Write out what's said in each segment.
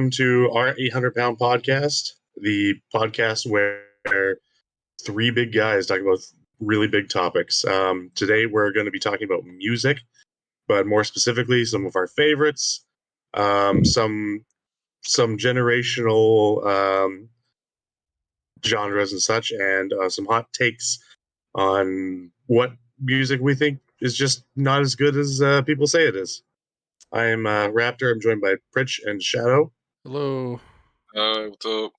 welcome to our 800-pound podcast, the podcast where three big guys talk about really big topics. Today we're going to be talking about music, but more specifically, some of our favorites, some generational genres and such, and some hot takes on what music we think is just not as good as people say it is. I am Raptor. I'm joined by Pritch and Shadow. Hello. What's up?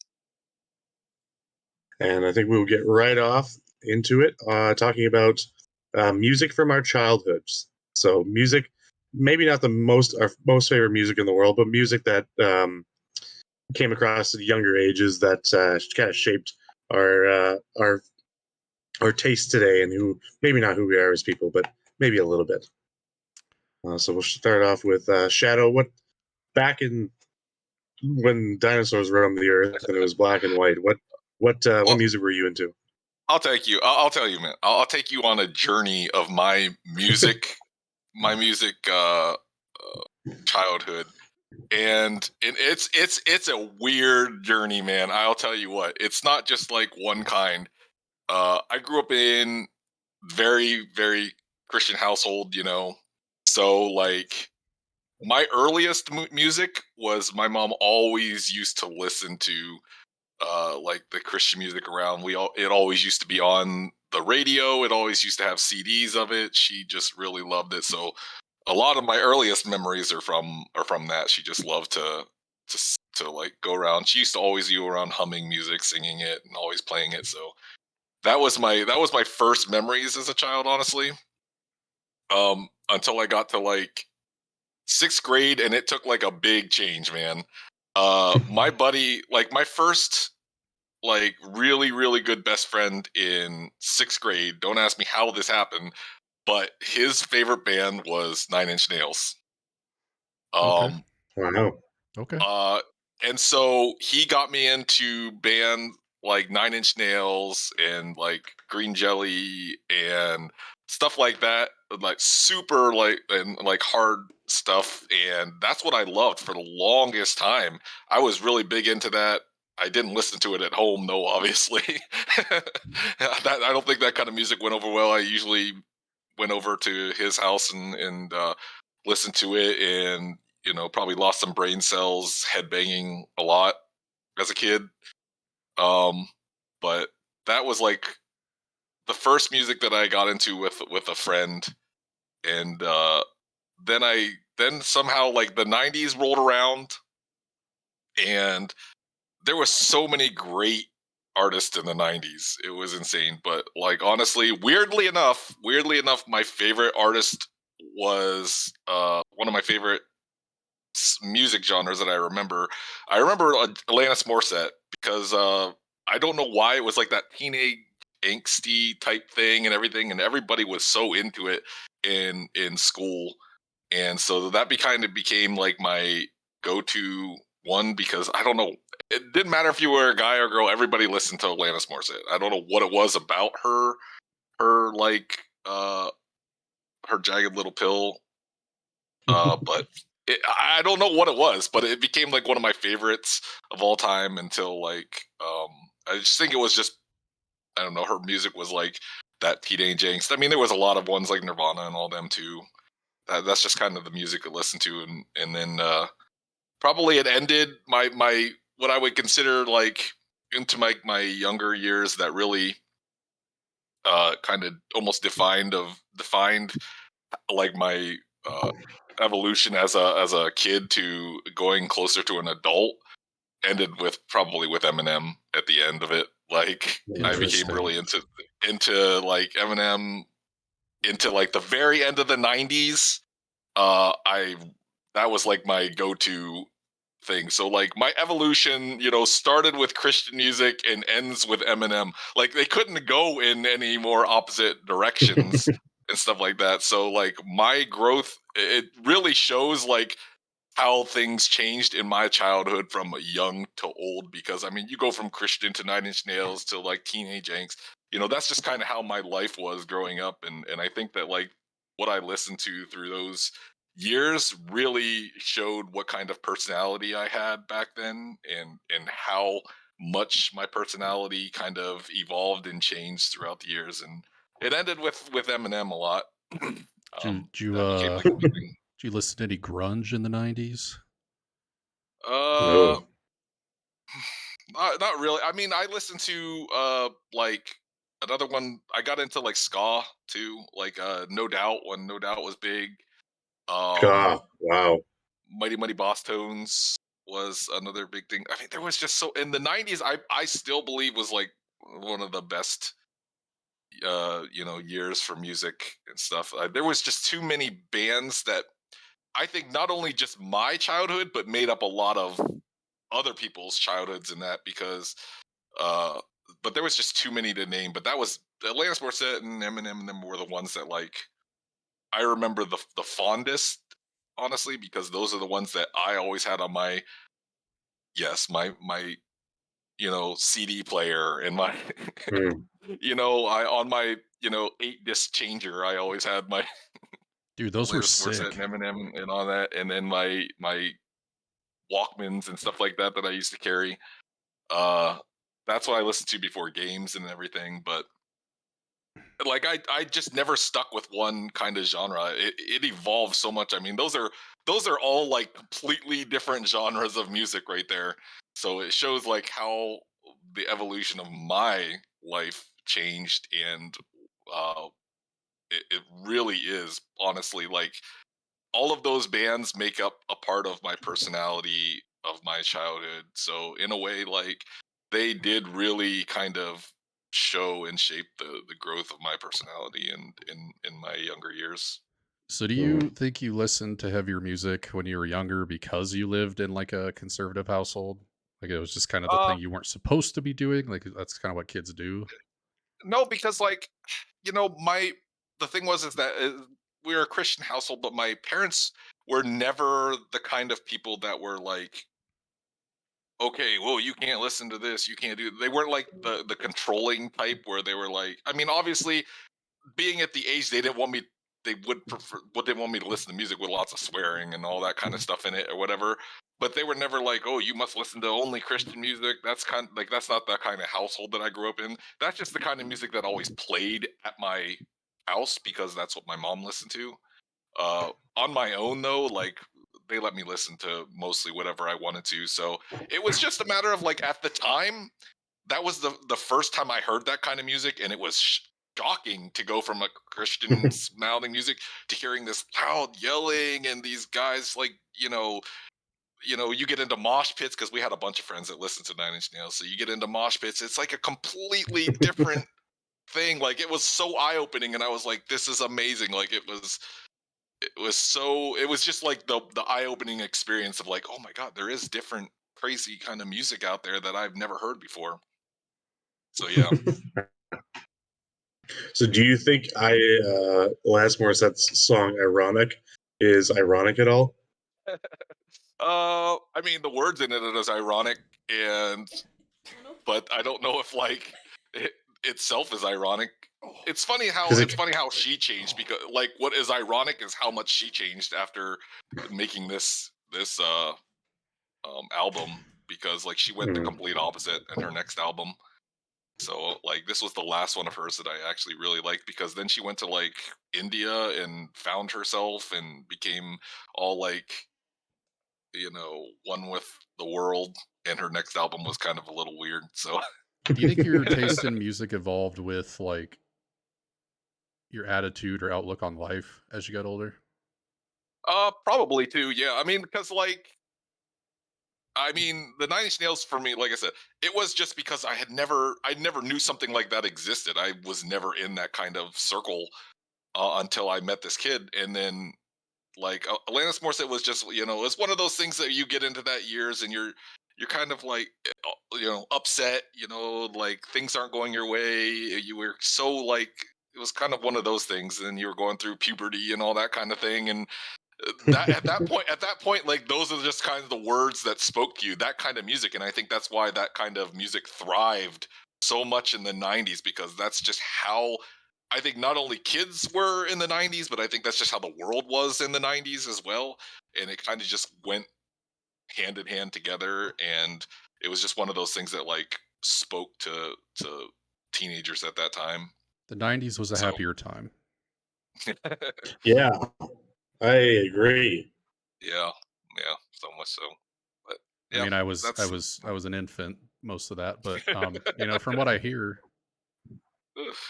And I think we'll get right off into it, talking about music from our childhoods. So music, maybe not our most favorite music in the world, but music that came across at younger ages that kind of shaped our taste today, and who maybe not who we are as people, but maybe a little bit. So we'll start off with Shadow. What back in when dinosaurs roamed the earth and it was black and white? What music were you into? I'll take you. I'll tell you, man. I'll take you on a journey of my music, childhood, and it's a weird journey, man. I'll tell you what. It's not just like one kind. I grew up in very, very Christian household, so like my earliest music was my mom always used to listen to like the Christian music around. It always used to be on the radio. It always used to have CDs of it. She just really loved it. So a lot of my earliest memories are from that. She just loved to like go around. She used to always go around humming music, singing it, and always playing it. So that was my first memories as a child, honestly. Until I got to like 6th grade, and it took like a big change, man. My buddy, like my first like really, really good best friend in 6th grade, don't ask me how this happened, but his favorite band was 9 Inch Nails. Wow. Okay. And so he got me into band like 9 Inch Nails and like Green Jelly and stuff like that, like super like and like hard stuff, and that's what I loved for the longest time. I was really big into that. I didn't listen to it at home though, obviously. I don't think that kind of music went over well. I usually went over to his house and listened to it, and probably lost some brain cells headbanging a lot as a kid. But that was like the first music that I got into with a friend, and then somehow like the 90s rolled around, and there was so many great artists in the 90s. It was insane. But like honestly, weirdly enough, my favorite artist was one of my favorite music genres that I remember. Alanis Morissette, because I don't know why it was like that teenage angsty type thing and everything, and everybody was so into it in school, and so that kind of became like my go-to one, because I don't know, it didn't matter if you were a guy or girl, everybody listened to Alanis Morissette. I don't know what it was about her like her Jagged Little Pill, but I don't know what it was, but it became like one of my favorites of all time until like I just think it was just, I don't know, her music was like that teenage angst. I mean, there was a lot of ones like Nirvana and all them too. That's just kind of the music I listened to, and then probably it ended my what I would consider like into my younger years, that really kind of almost defined like my evolution as a kid to going closer to an adult, ended with Eminem at the end of it. Like I became really into like Eminem into like the very end of the 90s. That was like my go-to thing. So like my evolution, started with Christian music and ends with Eminem. Like they couldn't go in any more opposite directions and stuff like that. So like my growth, it really shows like how things changed in my childhood from young to old, because I mean, you go from Christian to 9 Inch Nails to like teenage angst. That's just kind of how my life was growing up, and I think that like what I listened to through those years really showed what kind of personality I had back then, and how much my personality kind of evolved and changed throughout the years. And it ended with Eminem a lot. That became like a big thing. Did you listen to any grunge in the 90s? Uh, not really. I mean, I listened to like another one. I got into like ska too, like No Doubt when No Doubt was big. God, wow. Mighty Boss Tones was another big thing. I mean, there was just so in the '90s. I still believe was like one of the best years for music and stuff. There was just too many bands that I think not only just my childhood, but made up a lot of other people's childhoods in that, because uh but there was just too many to name. But that was Alanis Morissette and Eminem, and them were the ones that like I remember the fondest, honestly, because those are the ones that I always had on my my CD player and my Hmm. I on my 8-disc changer. I always had my Dude, those were Alanis Morissette sick. and Eminem and all that, and then my Walkmans and stuff like that that I used to carry. Uh, that's what I listened to before games and everything. But like I just never stuck with one kind of genre. It evolved so much. I mean, those are all like completely different genres of music right there. So it shows like how the evolution of my life changed. And uh it really is honestly like all of those bands make up a part of my personality of my childhood. So in a way, like they did really kind of show and shape the growth of my personality in my younger years. So do you think you listened to heavier music when you were younger because you lived in like a conservative household? Like it was just kind of the Uh thing you weren't supposed to be doing? Like that's kind of what kids do. no, because like my the thing was is that we were a Christian household, but my parents were never the kind of people that were like, okay, well, you can't listen to this, you can't do. They weren't like the controlling type where they were like, I mean, obviously, being at the age they didn't want me, they would prefer, what they want me to listen to music with lots of swearing and all that kind of stuff in it or whatever. But they were never like, oh, you must listen to only Christian music. That's kind like that's not the kind of household that I grew up in. That's just the kind of music that always played at my house because that's what my mom listened to. On my own though, like they let me listen to mostly whatever I wanted to. So it was just a matter of like at the time, that was the first time I heard that kind of music, and it was shocking to go from a Christian mouthing music to hearing this loud yelling and these guys like you get into mosh pits because we had a bunch of friends that listened to Nine Inch Nails, so you get into mosh pits. It's like a completely different thing. Like it was so eye opening, and I was like, this is amazing. Like it was just like the eye-opening experience of like, oh my god, there is different crazy kind of music out there that I've never heard before. So yeah. So, do you think Alanis Morissette's song "Ironic" is ironic at all? I mean, the words in it is ironic, and but I don't know if like it itself is ironic. Because It's funny how she changed, because like what is ironic is how much she changed after making this album, because like she went the complete opposite in her next album. So like this was the last one of hers that I actually really liked, because then she went to like India and found herself and became all like one with the world, and her next album was kind of a little weird. So Do you think your taste in music evolved with like your attitude or outlook on life as you got older? probably too, yeah. I mean, because like I mean, the Nine Inch Nails for me, like I said, it was just because I never knew something like that existed. I was never in that kind of circle until I met this kid. And then like Alanis Morissette was just it's one of those things that you get into that years, and you're kind of like upset, like things aren't going your way. You were so like it was kind of one of those things, and you were going through puberty and all that kind of thing. And that at that point, like those are just kind of the words that spoke to you, that kind of music. And I think that's why that kind of music thrived so much in the 90s, because that's just how I think not only kids were in the 90s, but I think that's just how the world was in the 90s as well. And it kind of just went hand in hand together. And it was just one of those things that like spoke to teenagers at that time. The 90s was a So happier time. Yeah, I agree. yeah, so much so. But I yeah, mean, I was that's an infant most of that, but from what I hear,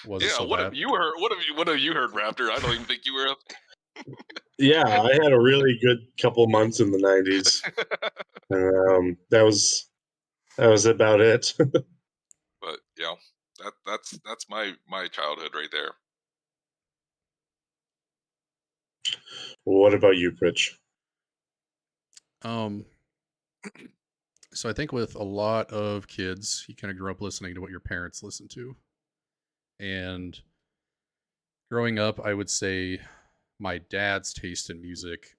wasn't yeah. so What have bad. you heard? What have you heard, Raptor? I don't even think you were. Yeah, I had a really good couple months in the '90s. That was about it. But yeah, that's my childhood right there. What about you, Pritch? Um, so I think with a lot of kids, you kind of grew up listening to what your parents listened to. And growing up, I would say my dad's taste in music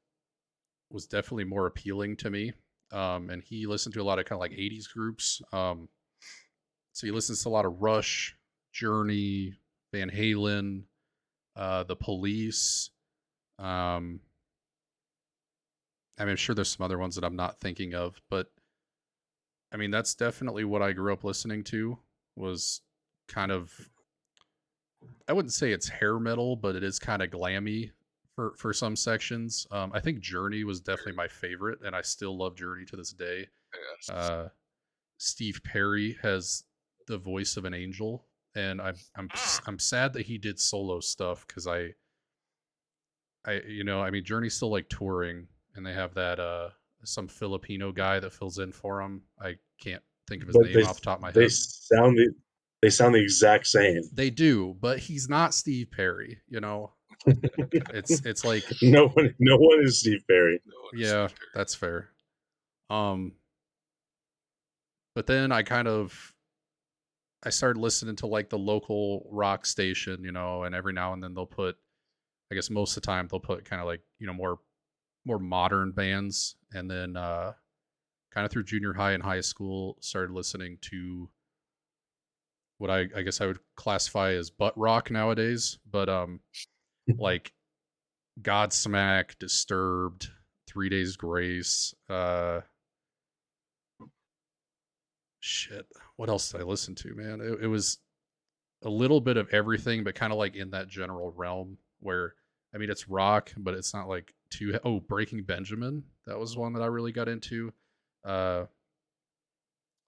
was definitely more appealing to me. And he listened to a lot of kind of like 80s groups. So he listens to a lot of Rush, Journey, Van Halen, The Police. Um, I mean, I'm sure there's some other ones that I'm not thinking of, but I mean, that's definitely what I grew up listening to was kind of, I wouldn't say it's hair metal, but it is kind of glammy for some sections. I think Journey was definitely my favorite, and I still love Journey to this day. Yes. Steve Perry has the voice of an angel, and I'm sad that he did solo stuff because I mean Journey's still like touring, and they have that some Filipino guy that fills in for him. I can't think of his But name off the top of my they head. sound the exact same. They do, but he's not Steve Perry. It's like No one is Steve Perry. No, yeah, that's fair. Um, but then I started listening to like the local rock station, and every now and then they'll put, I guess most of the time they'll put kind of like more modern bands, and then kind of through junior high and high school started listening to what I guess I would classify as butt rock nowadays, but like Godsmack, Disturbed, 3 Days Grace, shit. What else did I listen to, man? It was a little bit of everything, but kind of like in that general realm where, I mean, it's rock, but it's not like too. Oh, Breaking Benjamin. That was one that I really got into. Uh,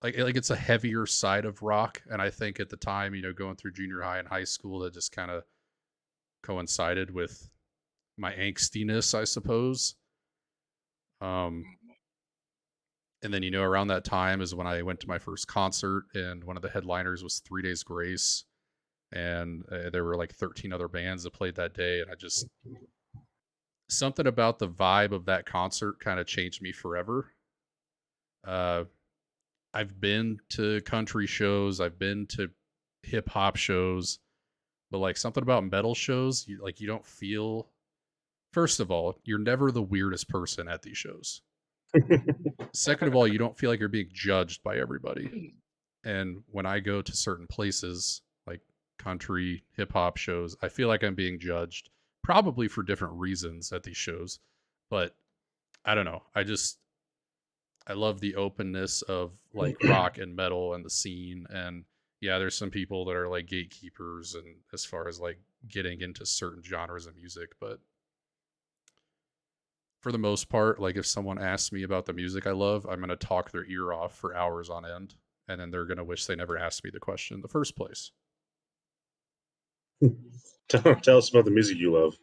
like it's a heavier side of rock, and I think at the time, going through junior high and high school, that just kind of coincided with my angstiness, I suppose. And then around that time is when I went to my first concert, and one of the headliners was 3 Days Grace, and there were like 13 other bands that played that day, and I just something about the vibe of that concert kind of changed me forever. Uh, I've been to country shows, I've been to hip hop shows, but like something about metal shows, you don't feel. First of all, you're never the weirdest person at these shows. Second of all, you don't feel like you're being judged by everybody. And when I go to certain places like country, hip hop shows, I feel like I'm being judged, probably for different reasons at these shows. But I don't know. I love the openness of like rock and metal and the scene. And yeah, there's some people that are like gatekeepers and as far as like getting into certain genres of music, but for the most part, like if someone asks me about the music I love, I'm going to talk their ear off for hours on end, and then they're going to wish they never asked me the question in the first place. Tell us about the music you love.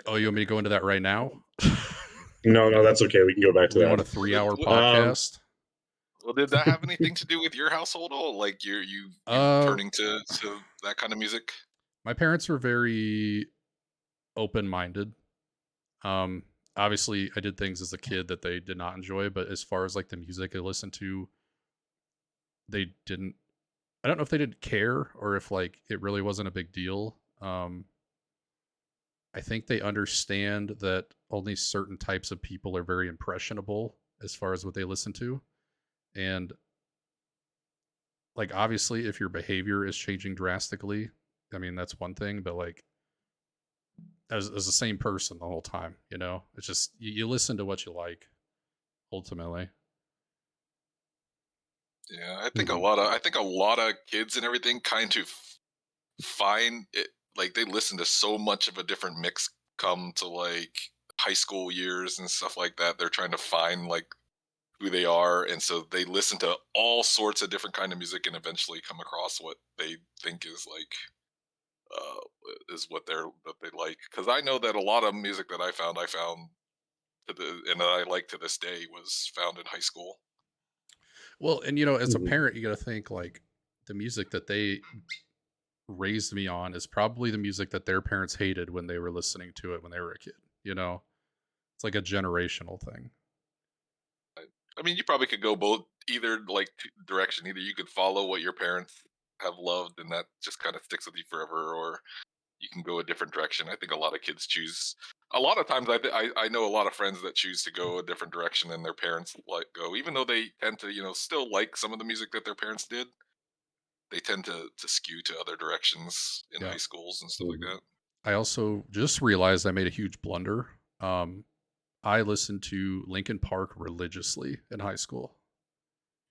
Oh, you want me to go into that right now? No, that's okay. We can go back to We that. want a 3-hour podcast. Well, did that have anything to do with your household at all? Like you turning to that kind of music? My parents were very open-minded. Obviously, I did things as a kid that they did not enjoy, but as far as like the music I listened to, they didn't. I don't know if they didn't care or if like it really wasn't a big deal. I think they understand that only certain types of people are very impressionable as far as what they listen to. And like obviously if your behavior is changing drastically, I mean, that's one thing, but like as the same person the whole time, you know, it's just you listen to what you like ultimately. Yeah, I think a lot of kids and everything kind of find it like they listen to so much of a different mix come to like high school years and stuff like that. They're trying to find like who they are, and so they listen to all sorts of different kind of music and eventually come across what they think is what they like. Because I know that a lot of music that I found and that I like to this day was found in high school. Well, and you know, as a Mhm. parent, you got to think like the music that they raised me on is probably the music that their parents hated when they were listening to it when they were a kid. You know, it's like a generational thing. I mean, you probably could go both either like direction. Either you could follow what your parents have loved, and that just kind of sticks with you forever, or you can go a different direction. I think a lot of kids choose. A lot of times, I know a lot of friends that choose to go a different direction than their parents like go, even though they tend to still like some of the music that their parents did. They tend to skew to other directions in Yeah. high schools and stuff like Mhm. that. I also just realized I made a huge blunder. I listened to Linkin Park religiously in high school.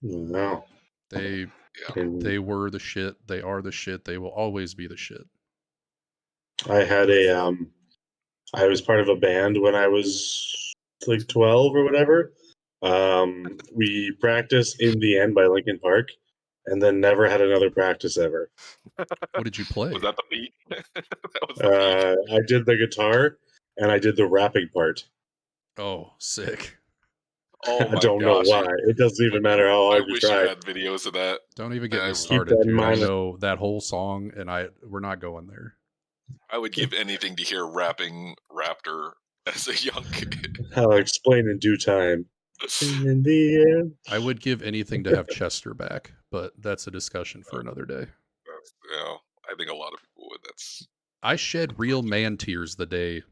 Wow. They Yeah, And they were the shit. They are the shit. They will always be the shit. I had I was part of a band when I was like 12 or whatever. We practiced In the End by Linkin Park and then never had another practice ever. What did you was play? that the peak? That was the peak. I did the guitar and I did the rapping part. Oh, sick. Oh I my don't know gosh! why. It doesn't even matter how I hard you wish you try. had videos of that. Don't even get me I Keep that started, in dude. I mind. know that whole song, and we're not going there. I would give anything to hear rapping Raptor as a young kid. I'll explain in due time. In the end. I would give anything to have Chester back, but that's a discussion for another day. I think a lot of people would. That's I shed real man tears the day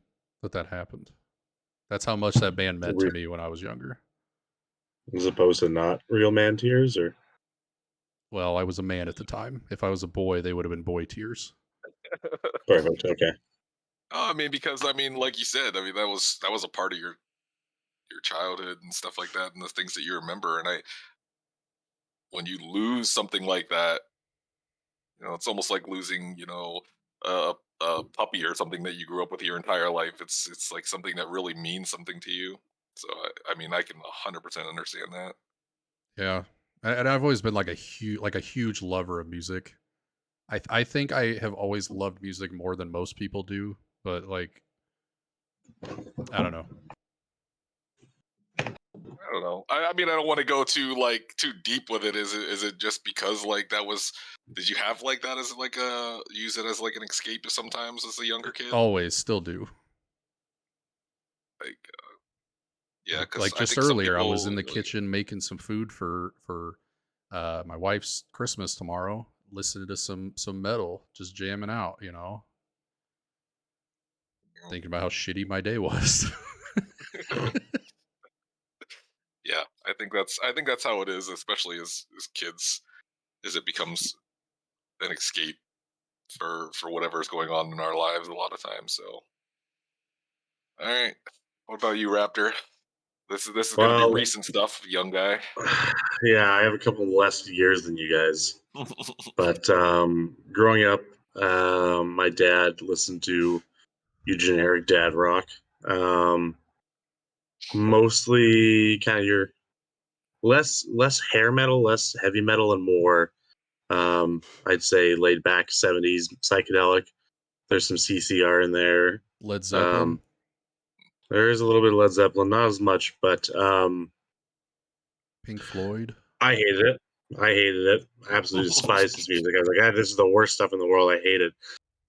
that happened. That's how much that band meant to me when I was younger. As opposed to not real man tears, or Well, I was a man at the time. If I was a boy, they would have been boy tears. perfect. Okay. I mean, because I mean, like you said, I mean that was a part of your childhood and stuff like that, and the things that you remember. And when you lose something like that, it's almost like losing, a puppy or something that you grew up with your entire life. It's like something that really means something to you. So I mean, I can 100% understand that. Yeah, and I've always been like a huge lover of music. I think I have always loved music more than most people do, but like I don't know. I don't know. I mean, I don't want to go too deep with it. Is it just because like that was? Did you have like that as like a use it as like an escape sometimes as a younger kid? Always still do. Like yeah, because Like I just think some earlier, I was in people the like kitchen making some food for my wife's Christmas tomorrow. Listening to some metal, just jamming out, you know, thinking about how shitty my day was. yeah, I think that's how it is, especially as kids, as it becomes an escape for whatever is going on in our lives a lot of times. So all right, what about you, Raptor? This is going to be Well, recent stuff, young guy. yeah, I have a couple less years than you guys, but growing up, my dad listened to your generic dad rock. Um, Mostly kind of your less hair metal, less heavy metal, and more I'd say laid back 70s psychedelic. There's some CCR in there. Led Zeppelin, Um, there is a little bit of Led Zeppelin, not as much, but Pink Floyd. I hated it. I hated it. I absolutely despised his music. I was like, ah, this is the worst stuff in the world. I hate it.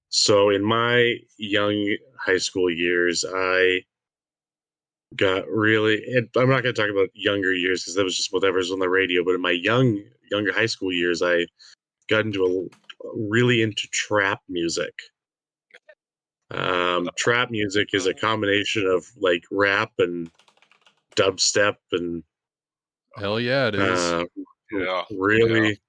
So in my young high school years, I got really. I'm not going to talk about younger years because that was just whatever's on the radio. But in my younger high school years, I got really into trap music. Trap music is a combination of like rap and dubstep and Hell yeah, it is. uh, Yeah, yeah. really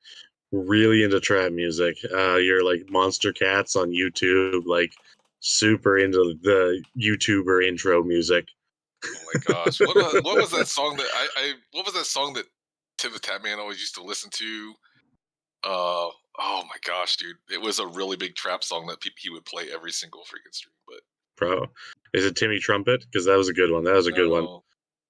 really into trap music. You're like Monster Cats on YouTube, like super into the YouTuber intro music. Oh my gosh, what was that song that what was that song that Tim the Tatman always used to listen to? Oh my gosh, dude, it was a really big trap song that he would play every single freaking stream. But Bro, is it Timmy Trumpet? Because that was a good one. That was a good one. no,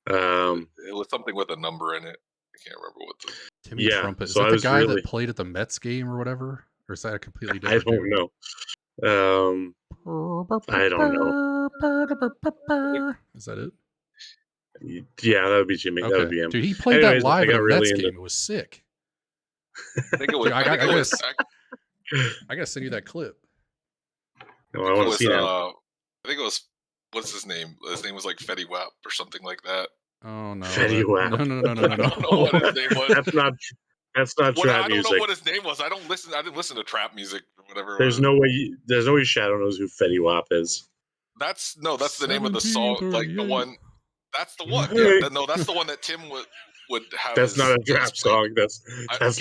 Um, it was something with a number in it. I can't remember what the. Timmy yeah, Trumpet. Is so that I the was guy really, that played at the Mets game or whatever? Or is that a completely I different dude? don't know. I don't know. Is that it? Yeah, that would be Jimmy. That would Okay. be him. Dude, he played Anyways, that I live at got a really Mets into. game. It was sick. I think it was. Dude, I think it was. I gotta send you that clip. Oh, I I think it want to was. see now. I think it was. What's his name? His name was like Fetty Wap or something like that. Oh no. Fetty Wap. No. I don't know what his name was. That's not trap I don't music. know what his name was. I didn't listen to trap music or whatever. There's no way Shadow knows who Fetty Wap is. That's the name of the song. Like the one. That's the one. Hey. Yeah. No, that's the one that Tim would have. That's not a trap song. That's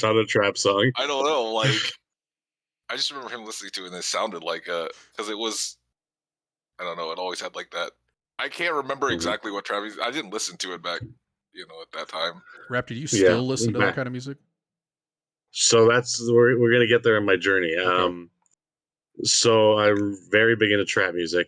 not a trap song. I don't know. Like, I just remember him listening to it, and it sounded like because it was. I don't know. It always had like that. I can't remember exactly what trap. I didn't listen to it back, at that time. Rap, do you still listen to that kind of music? So we're gonna get there on my journey. Okay. So I'm very big into trap music.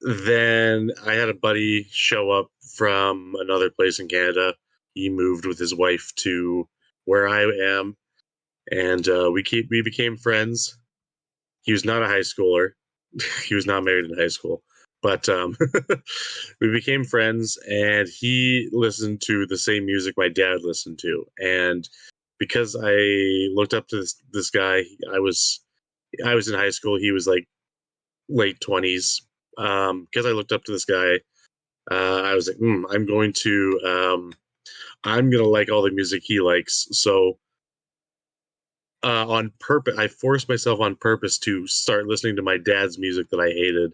Then I had a buddy show up from another place in Canada. He moved with his wife to where I am, and we became friends. He was not a high schooler. He was not married in high school, but we became friends, and he listened to the same music my dad listened to. And because I looked up to this guy, I was in high school. He was like late 20s. Because I looked up to this guy, I was like, I'm gonna like all the music he likes. So on purpose, I forced myself on purpose to start listening to my dad's music that I hated,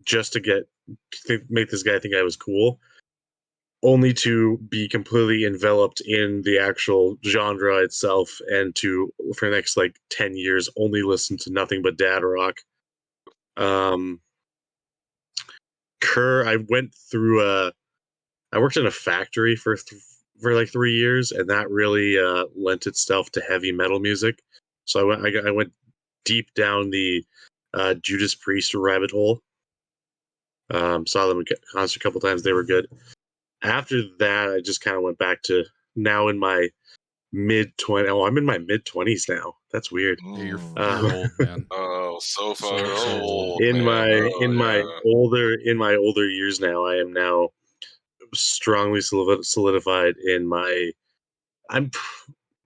just to make this guy think I was cool, only to be completely enveloped in the actual genre itself, and to for the next like 10 years only listen to nothing but dad rock. I went through I worked in a factory for like 3 years, and that really lent itself to heavy metal music. So I went deep down the Judas Priest rabbit hole. Saw them in concert a couple times; they were good. After that, I just kind of went back to now in my mid-20s. Oh, I'm in my mid-20s now. That's weird. Yeah, you're old, man. Oh, so far So old. In man. in my older years now, I am now strongly solidified in my. I'm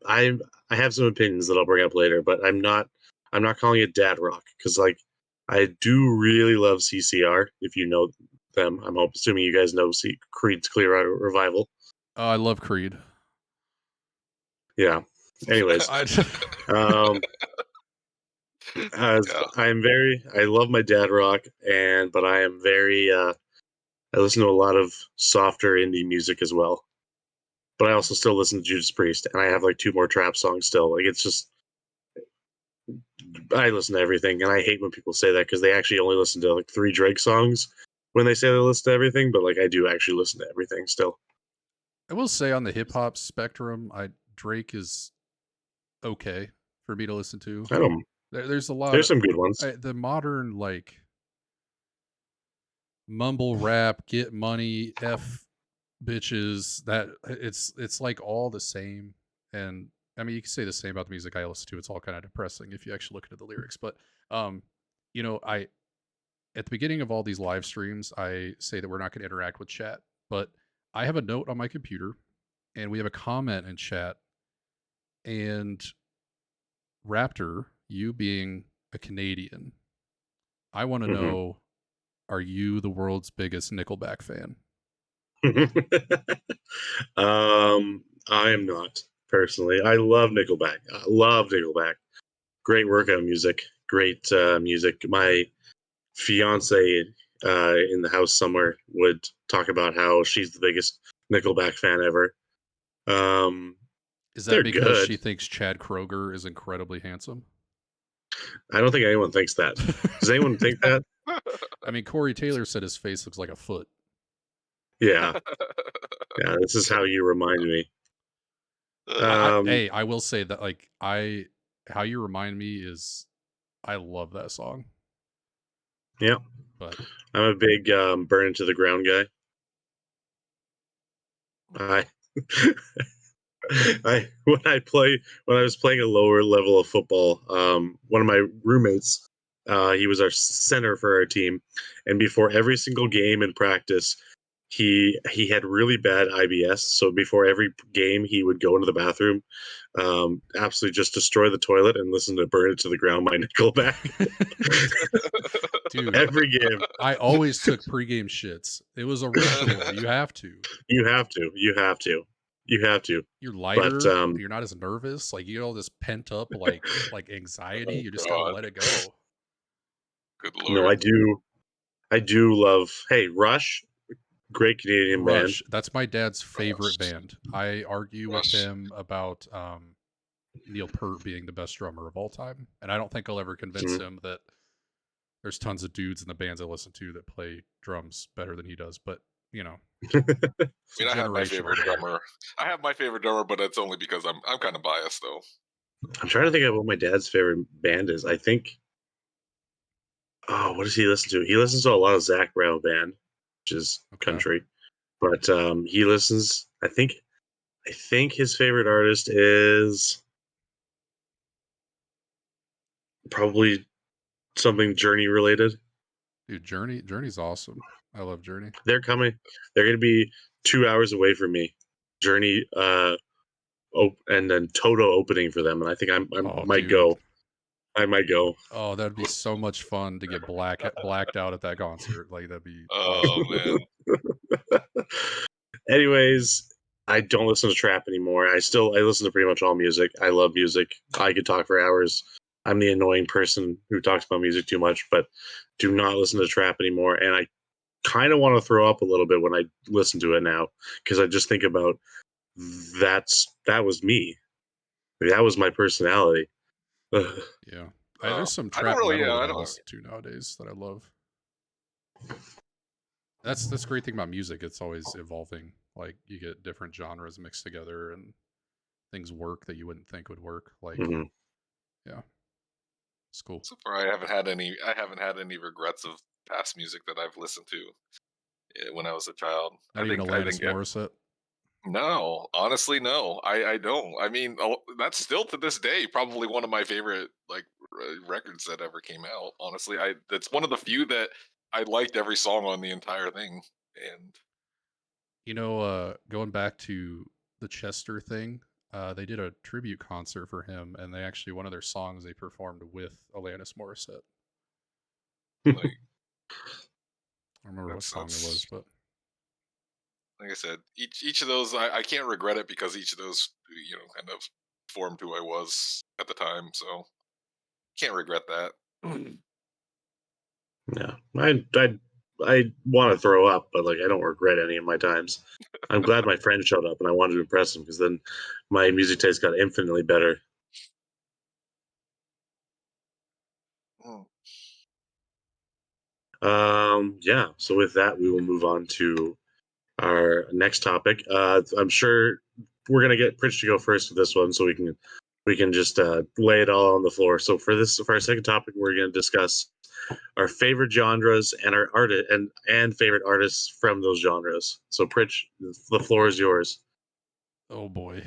I I have some opinions that I'll bring up later, but I'm not calling it dad rock, because like I do really love CCR. If you know them, I'm assuming you guys know Creed's Clear Out Revival. Oh, I love Creed. Yeah. Anyways, um, I love my dad rock, but I am very I listen to a lot of softer indie music as well. But I also still listen to Judas Priest, and I have like 2 more trap songs still. Like it's just I listen to everything, and I hate when people say that, because they actually only listen to like 3 Drake songs when they say they listen to everything. But like I do actually listen to everything still. I will say on the hip hop spectrum, Drake is okay for me to listen to. I don't. There's a lot. There's some good ones. The modern like mumble rap, get money, f bitches. That it's like all the same. And I mean, you can say the same about the music I listen to. It's all kind of depressing if you actually look at the lyrics. But I at the beginning of all these live streams, I say that we're not going to interact with chat, but I have a note on my computer, and we have a comment in chat. And Raptor, you being a Canadian, I want to know: are you the world's biggest Nickelback fan? I am not, personally. I love Nickelback. Great workout music. Great music. My fiance in the house somewhere would talk about how she's the biggest Nickelback fan ever. Is that They're because good. she thinks Chad Kroeger is incredibly handsome? I don't think anyone thinks that. Does anyone think that? I mean, Corey Taylor said his face looks like a foot. Yeah. Yeah, this is how you remind me. I will say that how you remind me is I love that song. Yeah. But I'm a big burn into the ground guy. I when I was playing a lower level of football, one of my roommates, he was our center for our team, and before every single game in practice, he had really bad IBS. So before every game, he would go into the bathroom, absolutely just destroy the toilet and listen to "Burn It to the Ground" by Nickelback. Dude, every game. I always took pregame shits. It was a ritual. You have to. You have to. You have to. You have to. You're lighter. But You're not as nervous. Like you get all this pent up like anxiety. You just gotta God. let it go. Good no, lord. I do love. Hey, Rush, great Canadian band. Rush. That's my dad's favorite band. I argue with Rush. him about Neil Peart being the best drummer of all time, and I don't think I'll ever convince him that there's tons of dudes in the bands I listen to that play drums better than he does. But you know, I mean, I have my favorite thing. drummer. I have my favorite drummer, but it's only because I'm kind of biased, though. I'm trying to think of what my dad's favorite band is. I think. Oh, what does he listen to? He listens to a lot of Zach Brown band, which is country. But he listens. I think his favorite artist is probably something Journey related. Dude, Journey's awesome. I love Journey. They're coming. They're going to be 2 hours away from me. Journey, and then Toto opening for them, and I think I might go. I might go. Oh, that'd be so much fun to get blacked out at that concert. Like that'd be. Oh man. Anyways, I don't listen to trap anymore. I listen to pretty much all music. I love music. I could talk for hours. I'm the annoying person who talks about music too much, but do not listen to trap anymore. And I kind of want to throw up a little bit when I listen to it now because I just think about that was me. That was my personality. Ugh. Yeah. There's some trap metal that I listen to nowadays that I love. That's the great thing about music. It's always evolving. Like you get different genres mixed together and things work that you wouldn't think would work. Like, yeah, it's cool. So far, I haven't had any regrets of past music that I've listened to when I was a child. Not even Alanis Morissette. No, honestly, no. I don't. I mean, that's still to this day probably one of my favorite records that ever came out. Honestly, that's one of the few that I liked every song on the entire thing. And going back to the Chester thing, they did a tribute concert for him, and they actually one of their songs they performed with Alanis Morissette. I don't remember what song it was, but like I said, each of those I can't regret it because each of those kind of formed who I was at the time. So can't regret that. Yeah, I want to throw up, but I don't regret any of my times. I'm glad my friend showed up, and I wanted to impress him because then my music taste got infinitely better. Yeah. So with that, we will move on to our next topic. I'm sure we're gonna get Pritch to go first with this one, so we can just lay it all on the floor. So for our second topic, we're gonna discuss our favorite genres and our artist and favorite artists from those genres. So Pritch, the floor is yours. Oh boy.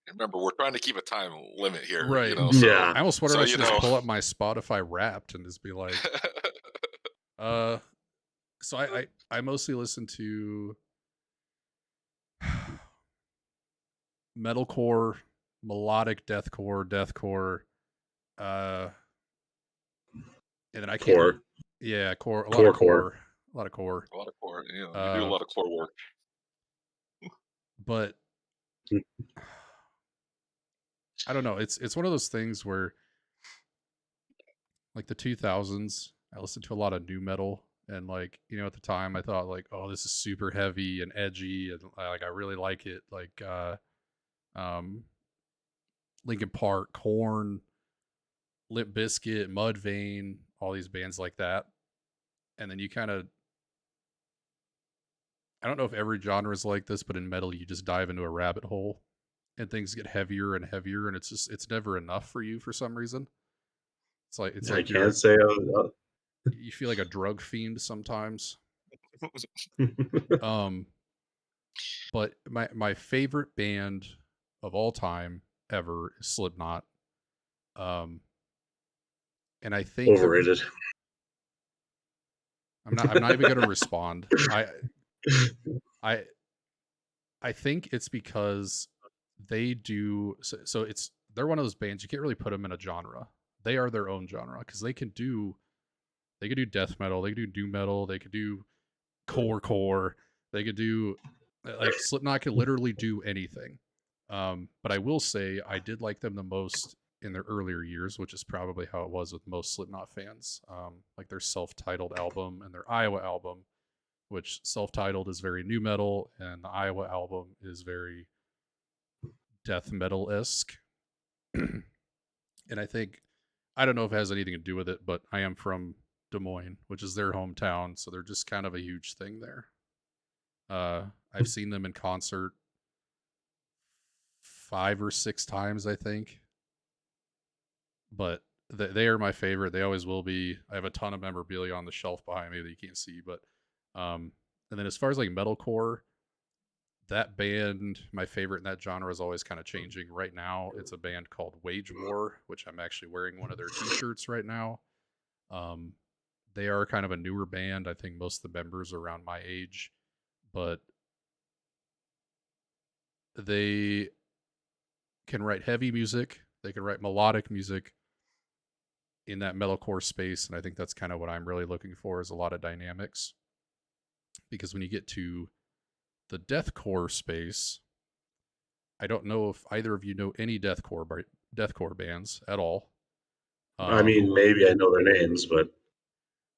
Remember, we're trying to keep a time limit here, right? So, yeah, I almost wonder if I should just pull up my Spotify Wrapped and just be like, So I mostly listen to metalcore, melodic deathcore, and then I can't. Core. Yeah, core. A lot of core. A lot of core. You do a lot of core work. But I don't know. It's one of those things where, like the 2000s, I listened to a lot of new metal, And like, at the time I thought like, oh, this is super heavy and edgy, and I really like it. Like um Linkin Park, Korn, Limp Bizkit, Mudvayne, all these bands like that. And then you kind of, I don't know if every genre is like this, but in metal you just dive into a rabbit hole and things get heavier and heavier, and it's never enough for you for some reason. It's I like can't say. you feel like a drug fiend sometimes. Uh, Um, but my favorite band of all time ever is Slipknot. Um, and I think overrated. I'm not even going to respond. I I think it's because they do so it's they're one of those bands you can't really put them in a genre. They are their own genre because they could do death metal, they could do doom metal, they could do core, they could do like Slipknot could literally do anything. But I will say I did like them the most in their earlier years, which is probably how it was with most Slipknot fans. Like their self-titled album and their Iowa album, which self-titled is very new metal, and the Iowa album is very death metal-esque. And I think I don't know if it has anything to do with it, but I am from Des Moines, which is their hometown, so they're just kind of a huge thing there. I've seen them in concert 5 or 6 times, I think, but they are my favorite. They always will be. I have a ton of memorabilia on the shelf behind me that you can't see, but and then as far as like metalcore, that band, my favorite in that genre, is always kind of changing. Right now, it's a band called Wage War, which I'm actually wearing one of their T-shirts right now. Um, they are kind of a newer band. I think most of the members are around my age, but they can write heavy music. They can write melodic music in that metalcore space, and I think that's kind of what I'm really looking for, is a lot of dynamics. Because when you get to the deathcore space, I don't know if either of you know any deathcore bands at all. I mean, maybe I know their names, but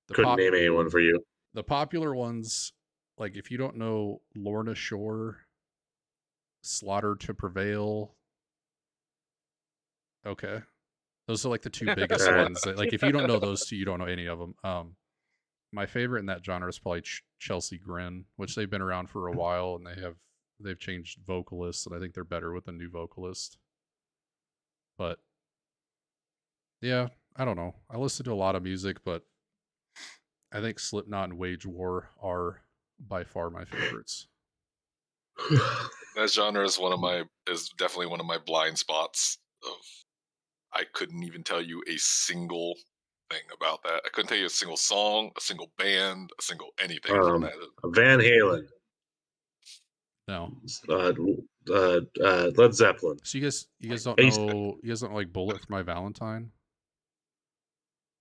The couldn't pop name anyone for you. the popular ones, like if you don't know Lorna Shore, Slaughter to Prevail, okay, those are like the two biggest Alright. ones. Like if you don't know those two, you don't know any of them. My favorite in that genre is probably Chelsea Grin, which they've been around for a while, and they've changed vocalists, and I think they're better with a new vocalist. But yeah, I don't know. I listen to a lot of music, but I think Slipknot and Wage War are by far my favorites. That genre is definitely one of my blind spots. I couldn't even tell you a single thing about that. I couldn't tell you a single song, a single band, a single anything from that. Van Halen, No. Led Zeppelin. So you guys don't Ace- know like Bullet for My Valentine?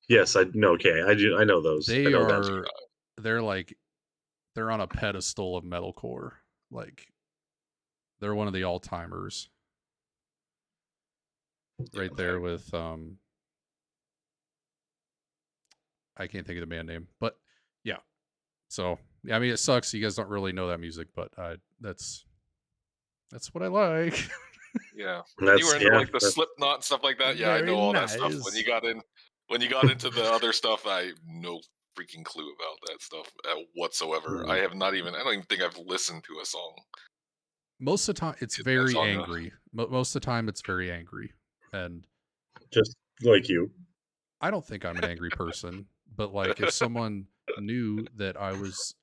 Yes, I know. Okay, I know those. I know that. They're on a pedestal of metalcore. Like they're one of the all timers. Right there with I can't think of the band name, but yeah. So yeah, I mean it sucks you guys don't really know that music, but that's what I like. Yeah, That's, you were into like the Slipknot and stuff like that. Yeah, I know all that stuff. When you got into the other stuff, I no freaking clue about that stuff whatsoever. I don't even think I've listened to a song. Most of the time, it's very angry. Most of the time, it's very angry, and just like you. I don't think I'm an angry person, but like if someone knew that I was,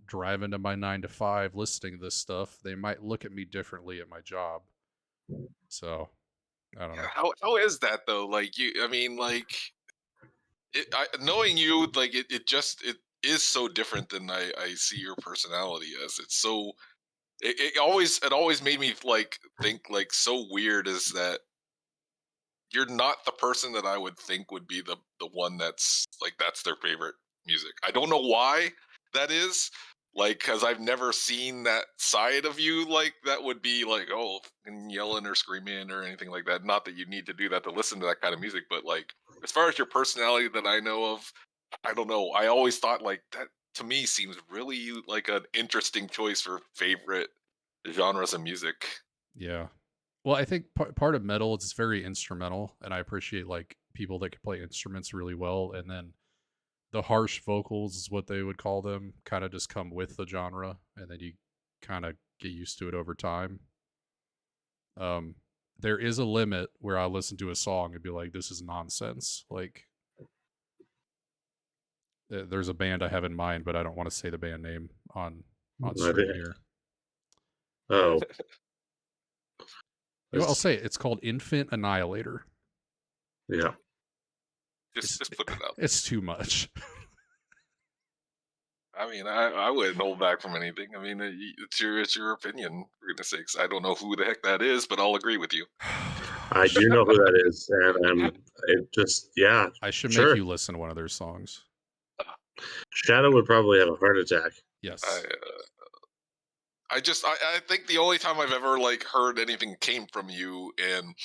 driving to my 9 to 5 listening to this stuff, they might look at me differently at my job. So I don't know. How is that though? Like I mean, like knowing you, like it is so different than I see your personality as. It's so it always made me like think like so weird is that you're not the person that I would think would be the one that's like that's their favorite music. I don't know why that is. Like, because I've never seen that side of you, like that would be like, oh, yelling or screaming or anything like that. Not that you need to do that to listen to that kind of music, but like, as far as your personality that I know of, I don't know. I always thought like that to me seems really like an interesting choice for favorite genres of music. Yeah. Well, I think part of metal is it's very instrumental, and I appreciate like people that can play instruments really well, and then the harsh vocals is what they would call them, kind of just come with the genre, and then you kind of get used to it over time. Um, there is a limit where I listen to a song and be like, "This is nonsense." Like, there's a band I have in mind, but I don't want to say the band name on stream here. Oh, You know, I'll say it. It's called Infant Annihilator. yeah. Just put it out. It's too much. I mean, I wouldn't hold back from anything. I mean, it's your opinion, for goodness sakes. I don't know who the heck that is, but I'll agree with you. I do know who that is, and it just I should sure. make you listen to one of their songs. Shadow would probably have a heart attack. Yes. I think the only time I've ever like heard anything came from you, and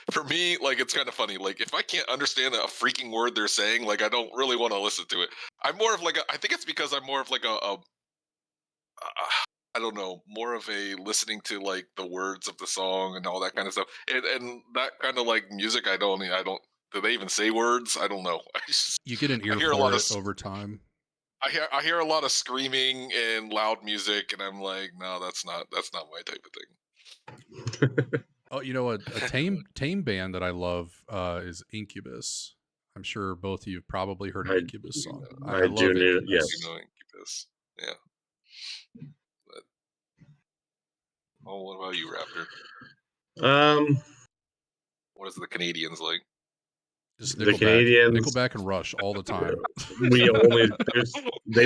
for me, like it's kind of funny. Like if I can't understand a freaking word they're saying, like I don't really want to listen to it. I'm more of like I think it's because I'm more of like I don't know, more of a listening to like the words of the song and all that kind of stuff, and that kind of like music. I don't. Do they even say words? I don't know. You get an ear hear a for lot it of over time. I hear a lot of screaming and loud music, and I'm like, no, that's not my type of thing. Oh, you know, a tame band that I love is Incubus. I'm sure both of you have probably heard an Incubus song. I love Incubus. Yes. You know Incubus. Yeah. But, what about you, Raptor? What is the Canadians like? Just The Nickelback, Canadians, Nickelback and Rush all the time. they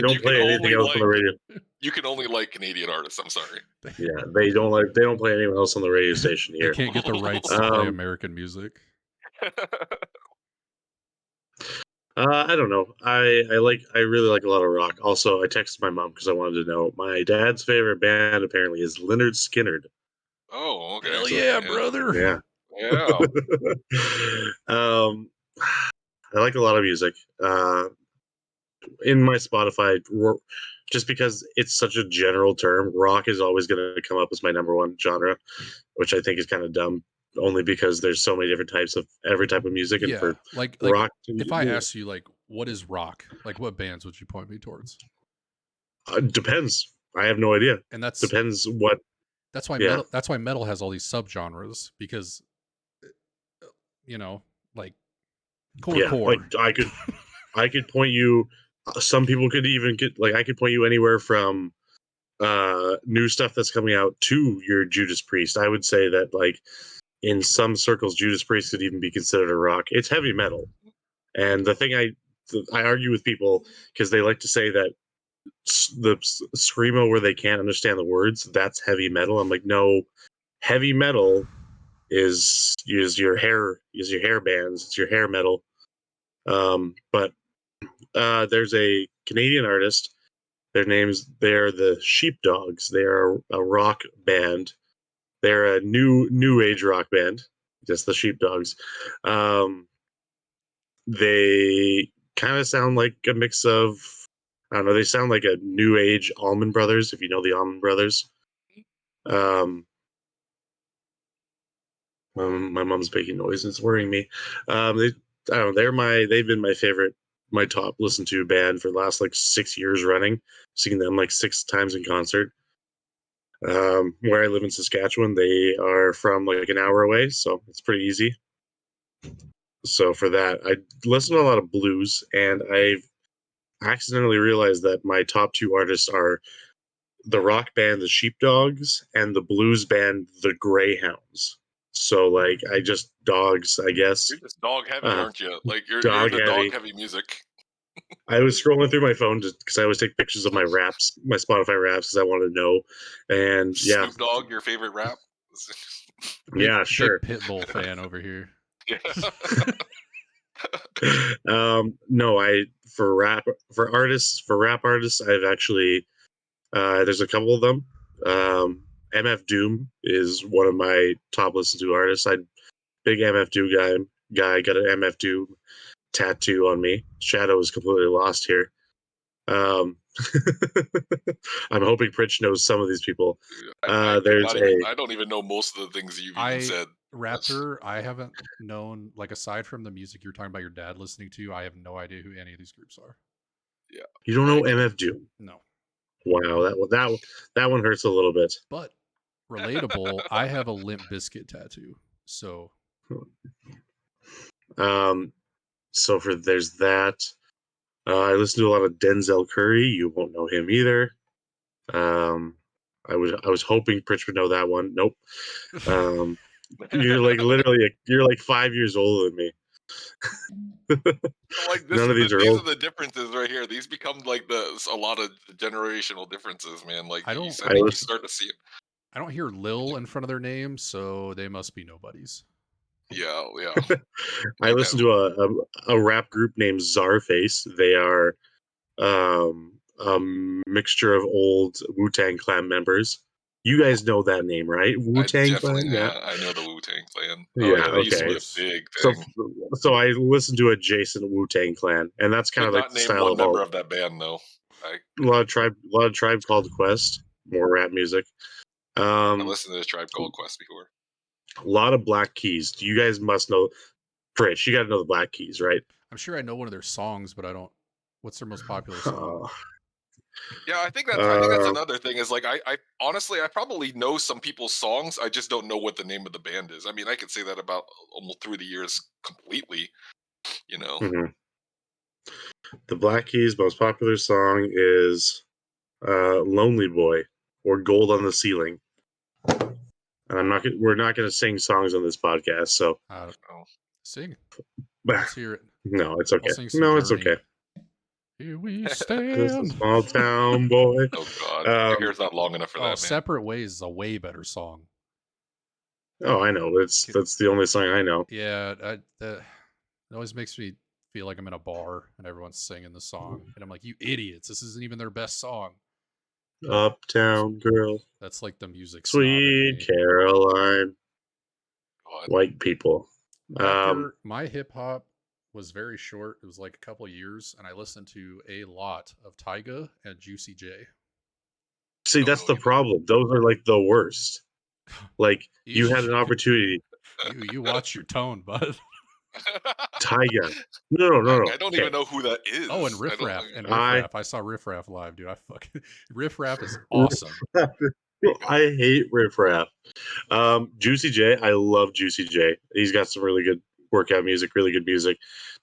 don't play anything else on the radio. You can only like Canadian artists. I'm sorry. Yeah, they don't play anyone else on the radio station here. They can't get the rights to play American music. I don't know. I really like a lot of rock. Also, I texted my mom because I wanted to know. My dad's favorite band apparently is Lynyrd Skynyrd. Oh, okay. Hell yeah, brother. Yeah. Yeah. I like a lot of music. In my Spotify, just because it's such a general term, rock is always going to come up as my number one genre, which I think is kind of dumb. Only because there's so many different types of every type of music, and for like rock. If I ask you, like, what is rock? Like, what bands would you point me towards? Depends. I have no idea. And that's depends what. That's why metal. That's why metal has all these subgenres, because you know, like core. Like I could point you. Some people could even get I could point you anywhere from new stuff that's coming out to your Judas Priest. I would say that like in some circles, Judas Priest could even be considered a rock. It's heavy metal, and the thing I argue with people because they like to say that the screamo where they can't understand the words, that's heavy metal. I'm like, no, heavy metal is your hair bands, it's your hair metal. But there's a Canadian artist. They're the Sheepdogs. They are a rock band. They're a new age rock band. Just the Sheepdogs. They kind of sound like a mix of, I don't know. They sound like a new age Allman Brothers, if you know the Allman Brothers. My mom's making noise and it's worrying me. I don't know. They've been my top listened to band for the last like 6 years running. Seen them like 6 times in concert. Where I live in Saskatchewan, they are from like an hour away, so it's pretty easy. So for that, I listen to a lot of blues, and I've accidentally realized that my top 2 artists are the rock band the Sheepdogs and the blues band the Greyhounds. So like dogs, I guess. You're just dog heavy, aren't you? Like you're dog into heavy. dog heavy music. I was scrolling through my phone because I always take pictures of my raps, my Spotify raps, because I want to know. And yeah, Snoop Dogg, your favorite rap? Yeah, sure. Big Pitbull fan over here. Yeah. No, for rap artists, I've actually there's a couple of them. MF Doom is one of my top listen to artists. Big MF Doom guy. Got an MF Doom tattoo on me. Shadow is completely lost here. I'm hoping Pritch knows some of these people. I There's I don't even know most of the things you've even said. Raptor, I haven't known, like, aside from the music you're talking about your dad listening to, I have no idea who any of these groups are. Yeah. You don't know MF Doom? No. Wow, that one hurts a little bit. But relatable, I have a Limp Bizkit tattoo. So so there's that. I listen to a lot of Denzel Curry. You won't know him either. I was hoping Pritch would know that one. Nope. You're like literally you're like 5 years older than me. Like None of these are these old. are the differences right here. These become like a lot of generational differences, man. Like you start to see it. I don't hear Lil in front of their name, so they must be nobodies. Yeah. I listen to a rap group named Czarface. They are a mixture of old Wu-Tang Clan members. You guys know that name, right? Wu-Tang Clan? Yeah. I know the Wu-Tang Clan. Yeah, They used to be okay. a big thing. So I listen to adjacent Wu-Tang Clan, and that's kind Could of like not the name style one of member all. of that band though. A lot of Tribe Called Quest, more rap music. I listened to this Tribe Called Quest before. A lot of Black Keys. You guys must know. Pritch, you got to know the Black Keys, right? I'm sure I know one of their songs, but I don't. What's their most popular song? Yeah, I think that's another thing. Is like I honestly I probably know some people's songs. I just don't know what the name of the band is. I mean, I could say that about almost through the years completely. You know. Mm-hmm. The Black Keys' most popular song is "Lonely Boy" or "Gold on the Ceiling." And we're not going to sing songs on this podcast, so I don't know. Sing. But Let's hear it. No, it's okay. I'll sing some No, Journey. it's okay. Here we This is stand. small town boy. Oh God, your hair's not long enough for that, man. Separate Ways is a way better song. Oh, I know. That's the only song I know. Yeah, it always makes me feel like I'm in a bar and everyone's singing the song, and I'm like, "You idiots! This isn't even their best song." Uptown Girl. That's like the music. Sweet Caroline. God. White people. After my hip hop was very short, it was like a couple years, and I listened to a lot of Tyga and Juicy J. See, that's the problem. Those are like the worst. Like you had an opportunity. You watch your tone, bud. Tyga. No. I don't even know who that is. Oh, and Riff Raff. I saw Riff Raff live, dude. Riff Raff is awesome. I hate Riff Raff. Juicy J, I love Juicy J. He's got some really good workout music, really good music.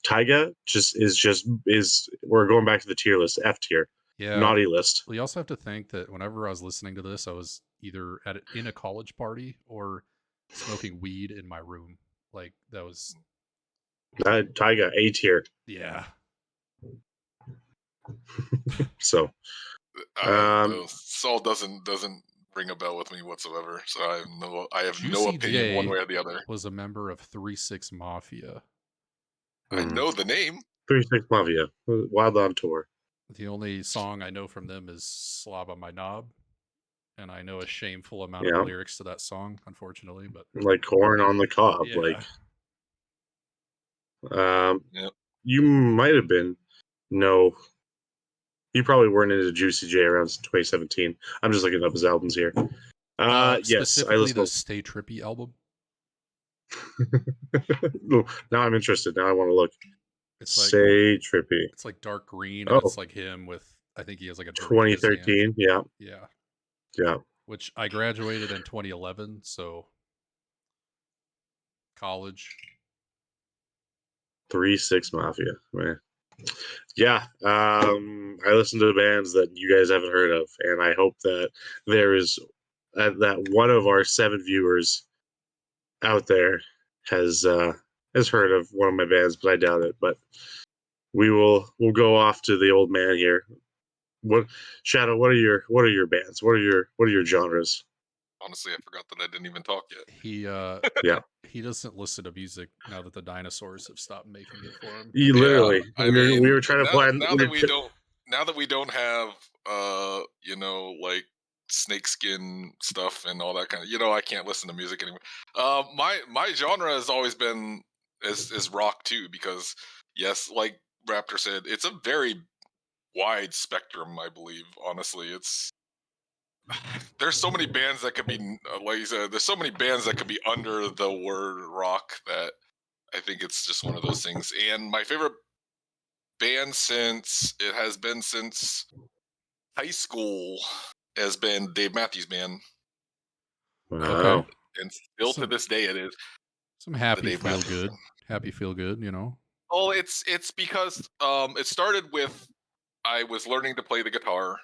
Tyga is we're going back to the tier list, F tier. Yeah. Naughty list. Well, you also have to think that whenever I was listening to this, I was either in a college party or smoking weed in my room. Like that was Tyga, A tier. Yeah. So Saul doesn't ring a bell with me whatsoever. So I have no opinion one way or the other. Was a member of 3-6 Mafia. I know the name. 3-6 Mafia. Wild on Tour. The only song I know from them is Slob on My Knob. And I know a shameful amount of lyrics to that song, unfortunately. But like Corn on the Cob. Yeah. You might have been. No. You probably weren't into Juicy J around 2017. I'm just looking up his albums here. Yes, specifically the Stay Trippy album. Now I'm interested. Now I want to look. It's like Stay Trippy. It's like dark green, and it's like him with. I think he has like a 2013. Yeah. Which I graduated in 2011, so college. 3-6 Mafia, man. Yeah, I listen to bands that you guys haven't heard of, and I hope that there is that one of our 7 viewers out there has heard of one of my bands, but I doubt it. But we'll go off to the old man here. Shadow? What are your bands? What are your genres? Honestly, I forgot that I didn't even talk yet. He doesn't listen to music now that the dinosaurs have stopped making it for him. Literally, we were trying to plan. Now that we don't have like snakeskin stuff and all that kind of, I can't listen to music anymore. My genre has always been is rock too, because yes, like Raptor said, it's a very wide spectrum. I believe, honestly, it's there's so many bands that could be like you said. There's so many bands that could be under the word rock that I think it's just one of those things. And my favorite band since high school has been Dave Matthews Band, Okay. Wow. and still to Some this day it is some the happy Dave feel Matthews good. Band. Happy feel good, you know. Oh, it's because it started with I was learning to play the guitar.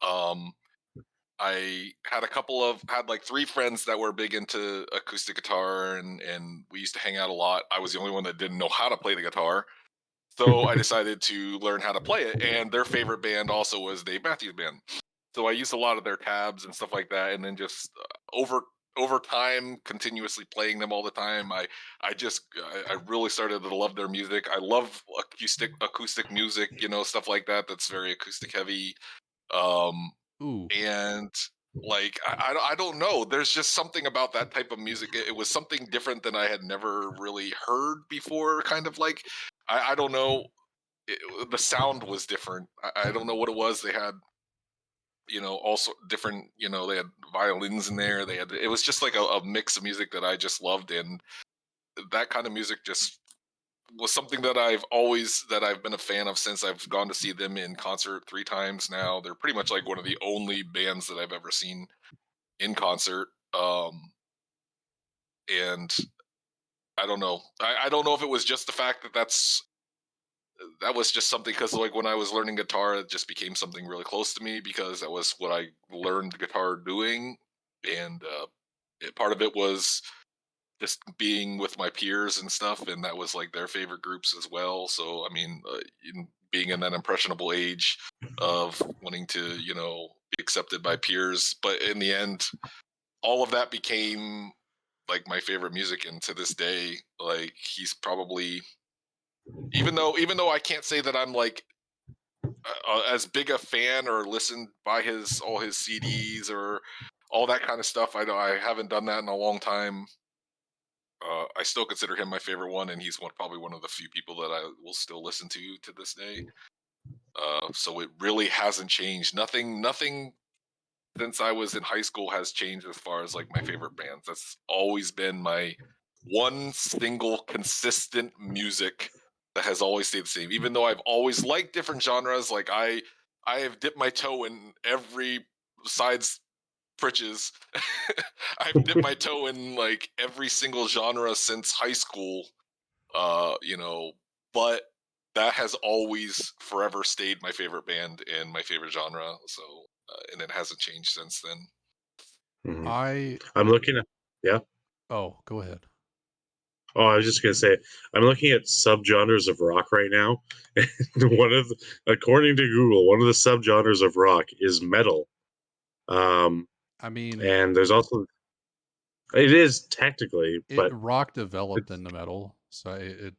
Um, I had like three friends that were big into acoustic guitar, and we used to hang out a lot. I was the only one that didn't know how to play the guitar. So I decided to learn how to play it, and their favorite band also was Dave Matthews Band. So I used a lot of their tabs and stuff like that, and then just over time, continuously playing them all the time. I really started to love their music. I love acoustic music, stuff like that. That's very acoustic heavy. Um, Ooh. and like I don't know. There's just something about that type of music. It was something different than I had never really heard before. Kind of like I don't know. The sound was different. I don't know what it was. They had also different. They had violins in there. It was just like a mix of music that I just loved, and that kind of music just was something that I've been a fan of since I've gone to see them in concert 3 times now. They're pretty much like one of the only bands that I've ever seen in concert. And I don't know. I don't know if it was just the fact that was just something because like when I was learning guitar, it just became something really close to me because that was what I learned guitar doing, and part of it was just being with my peers and stuff, and that was like their favorite groups as well. So I mean, being in that impressionable age of wanting to be accepted by peers, but in the end, all of that became like my favorite music, and to this day, like he's probably even though I can't say that I'm like as big a fan or listen by his all his CDs or all that kind of stuff. I haven't done that in a long time. I still consider him my favorite one, and he's probably one of the few people that I will still listen to this day. So it really hasn't changed. Nothing since I was in high school has changed as far as like my favorite bands. That's always been my one single consistent music that has always stayed the same. Even though I've always liked different genres, like I have dipped my toe in every besides Pritches. I've dipped my toe in like every single genre since high school. But that has always forever stayed my favorite band and my favorite genre. So and it hasn't changed since then. Mhm. I I'm looking at, yeah. oh, go ahead. Oh, I was just gonna say, I'm looking at subgenres of rock right now. And according to Google, one of the subgenres of rock is metal. Um, I mean, and there's also it is technically, it but rock developed it's in the metal, so it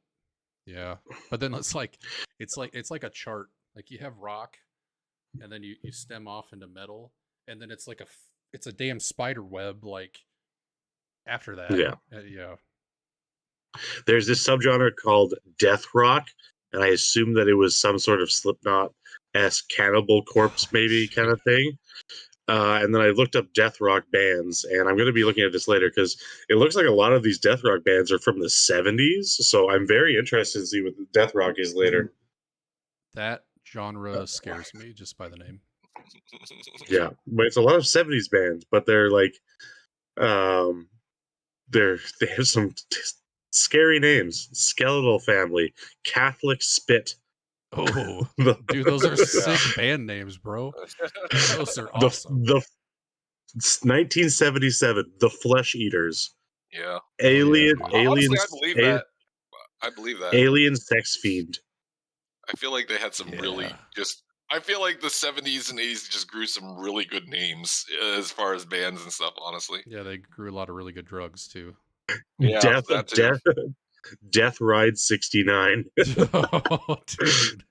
yeah. But then it's like a chart. Like you have rock, and then you stem off into metal, and then it's a damn spider web. Like after that, yeah. yeah. There's this subgenre called death rock, and I assume that it was some sort of Slipknot esque Cannibal Corpse maybe kind of thing. And then I looked up death rock bands, and I'm going to be looking at this later because it looks like a lot of these death rock bands are from the 70s. So I'm very interested to see what death rock is later. That genre scares me just by the name. Yeah, but it's a lot of 70s bands, but they're like, um, they have some scary names: Skeletal Family, Catholic Spit, Oh, the dude, those are Yeah. sick band names, bro. Those are the awesome. the 1977, the Flesh Eaters, Yeah. Oh yeah, Alien dude. Honestly, I Aliens believe that. I believe that. Alien Sex Fiend. I feel like they had some really Yeah. just. I feel like the 70s and 80s just grew some really good names as far as bands and stuff. Honestly, Yeah, they grew a lot of really good drugs too. yeah, Death that too. Death Death Ride 69. Oh, dude.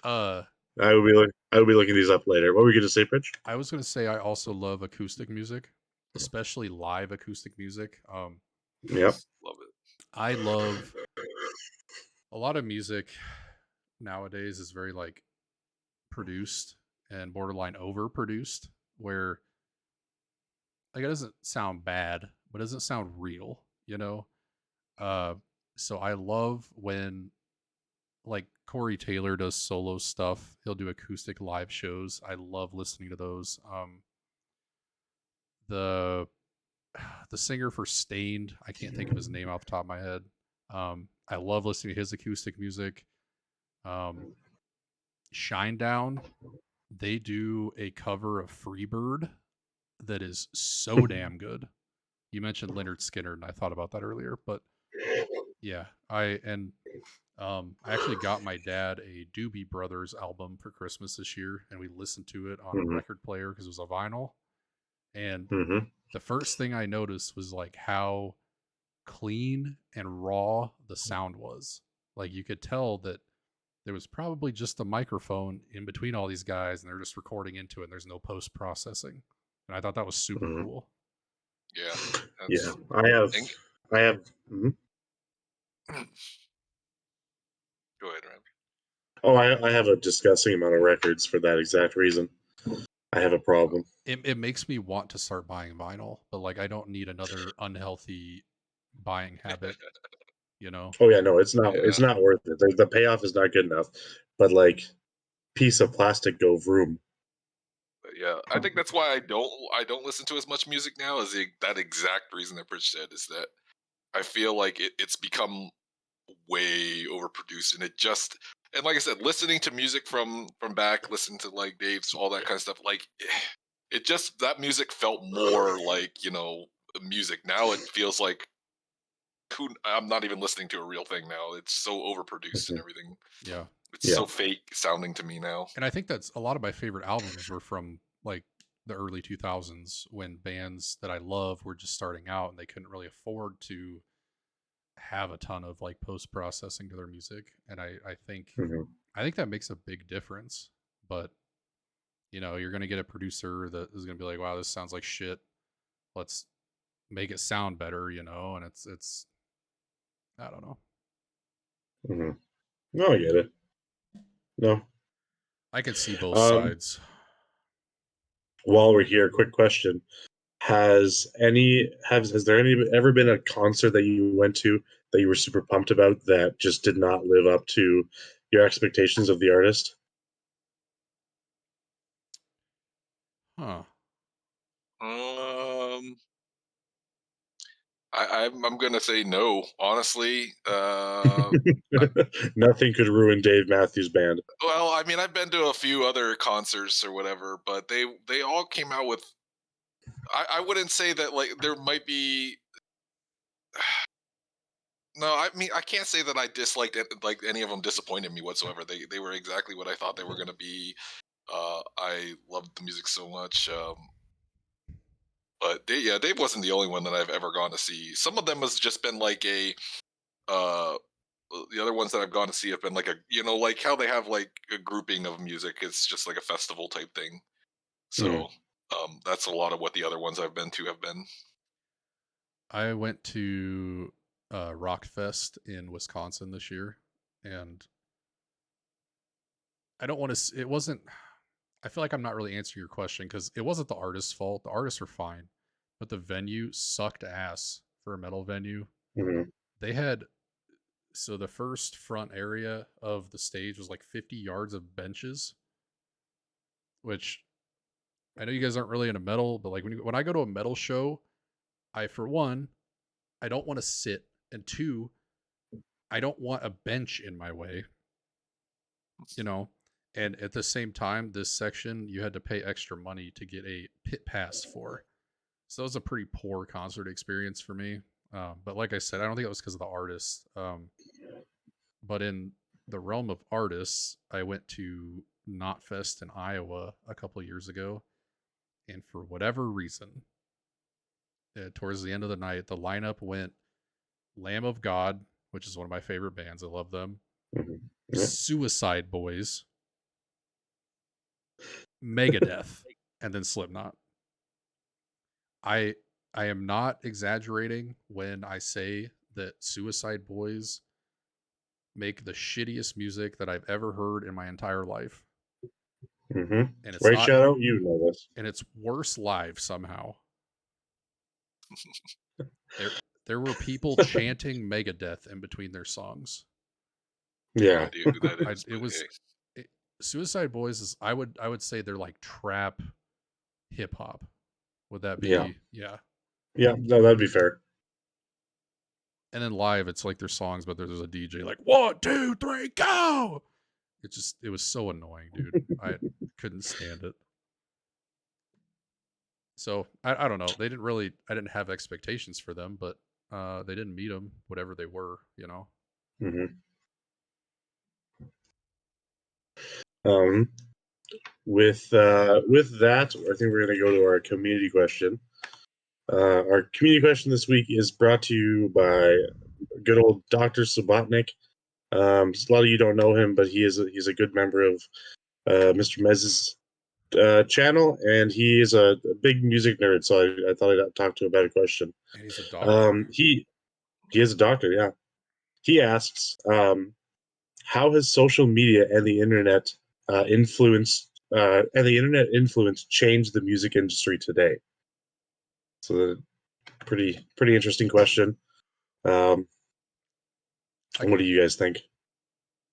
Uh, I will be looking these up later. What were you going to say, Pritch? I was gonna say I also love acoustic music, especially live acoustic music. Yep. Love it. I love A lot of music nowadays is very like produced and borderline overproduced, where like it doesn't sound bad, but it doesn't sound real, you know? Uh, so I love when like Corey Taylor does solo stuff. He'll do acoustic live shows. I love listening to those. The the singer for Stained, I can't think of his name off the top of my head. I love listening to his acoustic music. Um, Shinedown, they do a cover of Freebird that is so damn good. You mentioned Leonard Skinner, and I thought about that earlier, but yeah, I actually got my dad a Doobie Brothers album for Christmas this year, and we listened to it on a Mhm. record player because it was a vinyl. And Mhm. the first thing I noticed was like how clean and raw the sound was. Like you could tell that there was probably just a microphone in between all these guys, and they're just recording into it. And there's no post processing, and I thought that was super Mhm. cool. Yeah, Yeah, that's. And, I have. Mhm. go ahead, Ryan. Oh, I have a disgusting amount of records for that exact reason. I have a problem. It makes me want to start buying vinyl, but like I don't need another unhealthy buying habit, you know? Oh yeah, no, it's Yeah, not worth it. The payoff is not good enough. But like, piece of plastic go vroom. yeah. I think that's why I don't listen to as much music now. Is that exact reason that Pritch said, is that I feel like it's become way overproduced, and and like I said, listening to music from back, listening to like Dave's, all that kind of stuff, like it just, that music felt more like, music. Now it feels like, I'm not even listening to a real thing now. It's so overproduced and Mhm. everything. Yeah. It's Yeah. so fake sounding to me now. And I think that's a lot of my favorite albums were from like the early 2000s when bands that I love were just starting out and they couldn't really afford to have a ton of like post processing to their music. And Mhm. I think that makes a big difference. But you're gonna get a producer that is gonna be like, wow, this sounds like shit. Let's make it sound better, and it's I don't know. Mhm. No, I get it. No. I could see both Um, sides. while we're here, quick question: has there ever been a concert that you went to that you were super pumped about that just did not live up to your expectations of the artist? Huh. Um, I'm gonna say no. Honestly, Nothing could ruin Dave Matthews Band. well, I mean, I've been to a few other concerts or whatever, but they all came out with. I wouldn't say that, like, there might be. No, I mean, I can't say that I disliked it. Like, any of them disappointed me whatsoever. They were exactly what I thought they were gonna be. I loved the music so much. But Dave wasn't the only one that I've ever gone to see. Some of them has just been like a. Uh, the other ones that I've gone to see have been like a, like how they have like a grouping of music. It's just like a festival type thing. Mhm. So that's a lot of what the other ones I've been to have been. I went to Rockfest in Wisconsin this year, and I don't want to. It wasn't. I feel like I'm not really answering your question because it wasn't the artist's fault. The artists were fine, but the venue sucked ass for a metal venue. Mhm. They had the first front area of the stage was like 50 yards of benches, which I know you guys aren't really into metal, but like when I go to a metal show, for one, I don't want to sit, and two, I don't want a bench in my way, you know. And at the same time, this section you had to pay extra money to get a pit pass for. So that was a pretty poor concert experience for me. But like I said, I don't think it was because of the artists. But in the realm of artists, I went to Knotfest in Iowa a couple of years ago, and for whatever reason, towards the end of the night, the lineup went Lamb of God, which is one of my favorite bands. I love them. Mhm. Yeah. Suicide Boys, Megadeth, and then Slipknot. I I am not exaggerating when I say that Suicide Boys make the shittiest music that I've ever heard in my entire life. Mm-hmm. And it's Right, not, Shadow? You know this. and it's worse live somehow. There were people chanting Megadeth in between their songs. I have no Yeah. idea who that is. It was Suicide Boys is I would say they're like trap hip hop. Would that be? Yeah. Yeah. Yeah, no, that'd be fair. And then live, it's like their songs, but there's a DJ like 1, 2, 3, go. It was so annoying, dude. I couldn't stand it. So I don't know. I didn't have expectations for them, but they didn't meet them, whatever they were, you know. Mm-hmm. Um, with that, I think we're going to go to our community question. Our community question this week is brought to you by good old Dr. Subotnik. A lot of you don't know him, but he's a good member of Mr. Mez's channel, and he is a big music nerd. So I thought I'd talk to him about a question. And he's a doctor. He is a doctor, yeah. He asks, how has social media and the internet influence changed the music industry today? So, pretty interesting question. What do you guys think?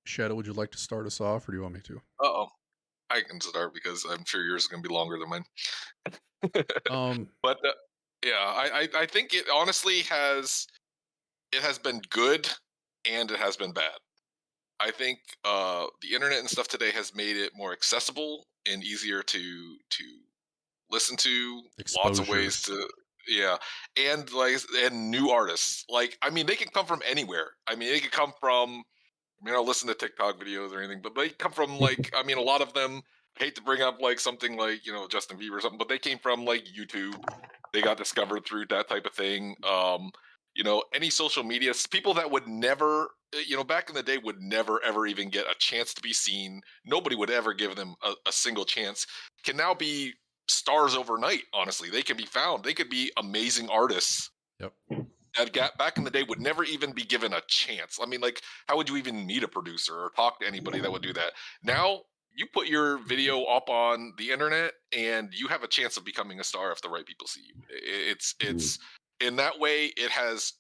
Shadow, would you like to start us off, or do you want me to? Uh-oh. I can start because I'm sure yours is going to be longer than mine. But yeah, I think it honestly has been good and it has been bad. I think the internet and stuff today has made it more accessible and easier to listen to. Lots of Exposure. ways to and new artists. Like I mean, they can come from anywhere. I mean, they could come from listen to TikTok videos or anything, but they come from like I mean, a lot of them. Hate to bring up like something like Justin Bieber or something, but they came from like YouTube. They got discovered through that type of thing. Any social media people that would never, back in the day would never ever even get a chance to be seen. Nobody would ever give them a single chance. Can now be stars overnight. Honestly, they can be found. They could be amazing artists. Yep. That got back in the day would never even be given a chance. I mean, like, how would you even meet a producer or talk to anybody that would do that? Now you put your video up on the internet and you have a chance of becoming a star if the right people see you. It's in that way it has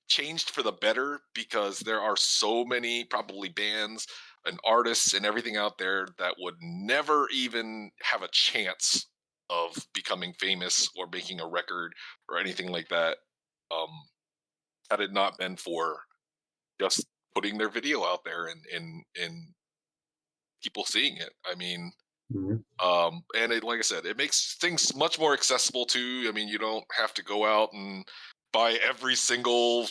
changed for the better because there are so many probably bands and artists and everything out there that would never even have a chance of becoming famous or making a record or anything like that. Um, had it not been for just putting their video out there and people seeing it. I mean, and like I said, it makes things much more accessible too. I mean, you don't have to go out and buy every single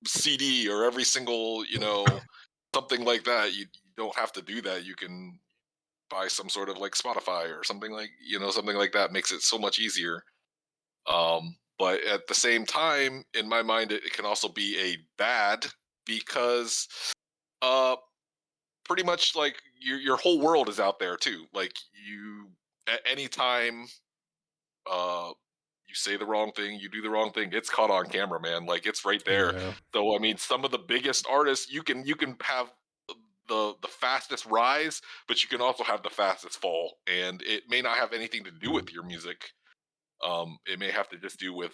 CD or every single, something like that. You don't have to do that. You can buy some sort of like Spotify or something like, something like that makes it so much easier. But at the same time, in my mind, it can also be a bad because uh pretty much like your whole world is out there too. Like you at any time uh you say the wrong thing, you do the wrong thing, it's caught on camera, man. Like it's right there. Yeah. So I mean, some of the biggest artists you can have the fastest rise, but you can also have the fastest fall, and it may not have anything to do with your music. It may have to just do with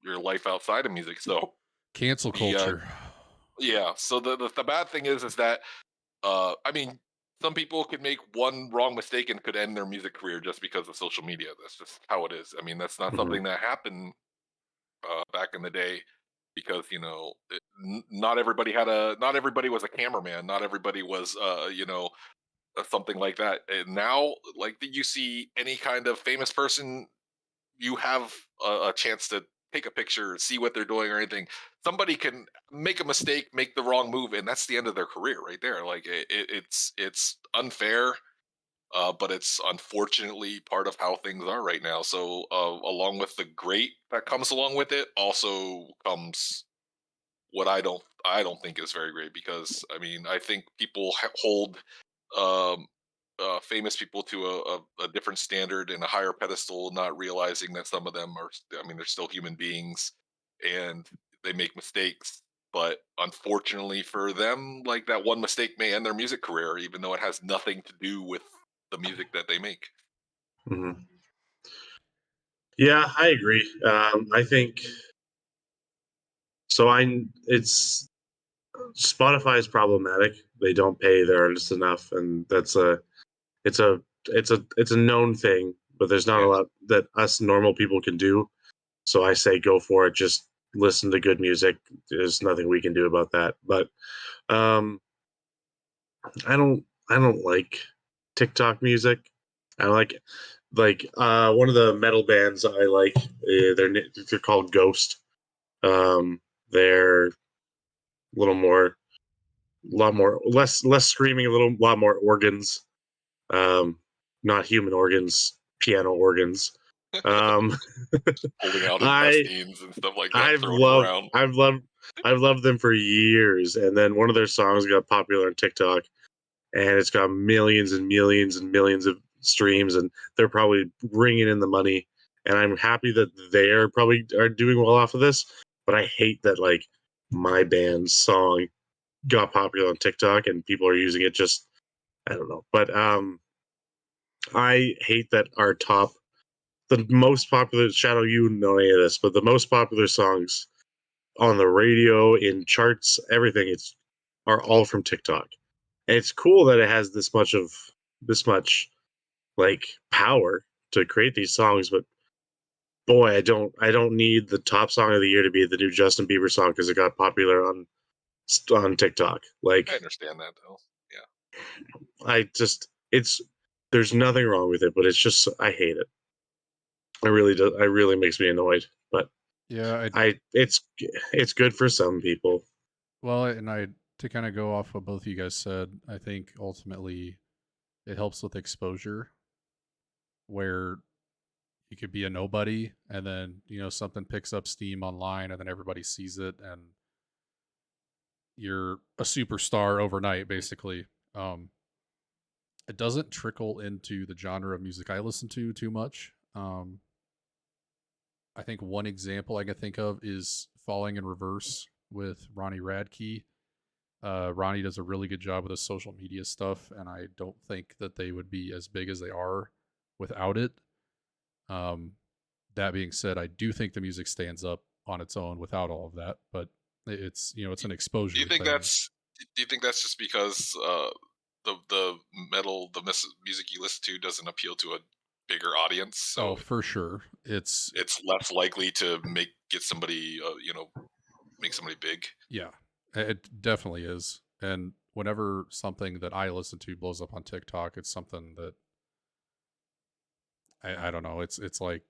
your life outside of music. So Cancel the culture. yeah. So the bad thing is that I mean, some people could make one wrong mistake and could end their music career just because of social media. That's just how it is. I mean, that's not something that happened back in the day because not everybody not everybody was a cameraman. Not everybody was something like that. And now, like you see any kind of famous person, you have a chance to take a picture, see what they're doing or anything. Somebody can make a mistake, make the wrong move, and that's the end of their career right there. Like it's unfair, but it's unfortunately part of how things are right now. So along with the great that comes along with it, also comes what I don't think is very great because I mean I think people hold um, famous people to a different standard and a higher pedestal, not realizing that some of them are, I mean, they're still human beings and they make mistakes. But unfortunately for them, like that one mistake may end their music career, even though it has nothing to do with the music that they make. Mhm. Yeah, I agree. I think so. It's Spotify is problematic. They don't pay their artists enough, and it's a it's a known thing. But there's not a Yeah. lot that us normal people can do. So I say go for it. Just listen to good music. There's nothing we can do about that. But um, I don't like TikTok music. I one of the metal bands I like. They're called Ghost. They're a little more, lot more, less screaming, a lot more organs. Um, Not human organs, piano organs. Um, Holding out I intestines and stuff like that, throwing them around. I've loved them for years, and then one of their songs got popular on TikTok, and it's got millions and millions and millions of streams, and they're probably bringing in the money. And I'm happy that they're probably are doing well off of this. But I hate that like my band's song got popular on TikTok and people are using it. Just I don't know. But I hate that the most popular Shadow. You know any of this, but the most popular songs on the radio, in charts, everything, are all from TikTok. And it's cool that it has this much like power to create these songs, but boy, I don't need the top song of the year to be the new Justin Bieber song because it got popular on TikTok. I Like understand that though. Yeah. I just it's there's nothing wrong with it, but it's just I hate it. I really do. It really makes me annoyed. But Yeah, I it's good for some people. well, and I to kind of go off what both of you guys said, I think ultimately it helps with exposure where you could be a nobody and then, something picks up steam online and then everybody sees it and you're a superstar overnight basically. Um it doesn't trickle into the genre of music I listen to too much. I think one example I can think of is Falling in Reverse with Ronnie Radke. Ronnie does a really good job with the social media stuff, and I don't think that they would be as big as they are without it. Um, that being said, I do think the music stands up on its own without all of that, but it's an Do you exposure think thing. that's just because the music you listen to doesn't appeal to a bigger audience, Oh, so for sure. It's it's less likely to get somebody make somebody big? Yeah, it definitely is. And whenever something that I listen to blows up on TikTok, it's something that I don't know. It's like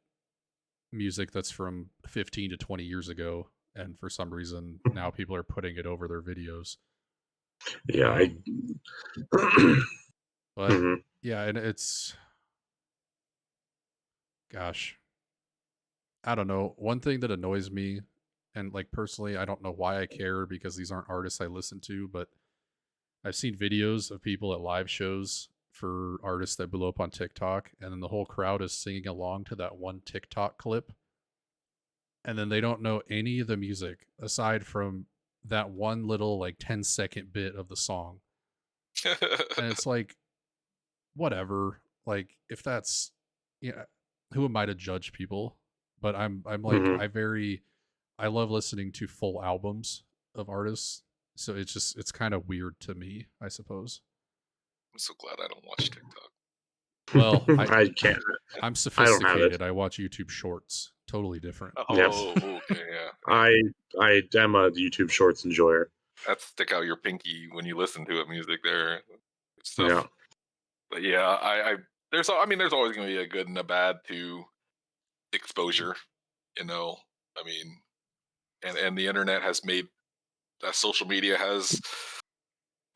music that's from 15 to 20 years ago, and for some reason now people are putting it over their videos. Yeah, Um, I but Mhm. yeah, and gosh, I don't know. One thing that annoys me, and like personally, I don't know why I care because these aren't artists I listen to, but I've seen videos of people at live shows for artists that blew up on TikTok, and then the whole crowd is singing along to that one TikTok clip, and then they don't know any of the music aside from that one little like 10-second bit of the song. And it's like, whatever. Like, if that's, yeah, who am I to judge people? But I'm like, Mhm. I love listening to full albums of artists. So it's kind of weird to me, I suppose. I'm so glad I don't watch TikTok. Well, I can't. I'm I don't have it. sophisticated. I watch YouTube Shorts. Totally different. Yep. Oh, okay, yeah, yeah. I am a YouTube Shorts enjoyer. That's stick out your pinky when you listen to it. Music there, good Yeah. stuff. But yeah, there's always going to be a good and a bad to exposure. You know, I mean, and the internet has made social media has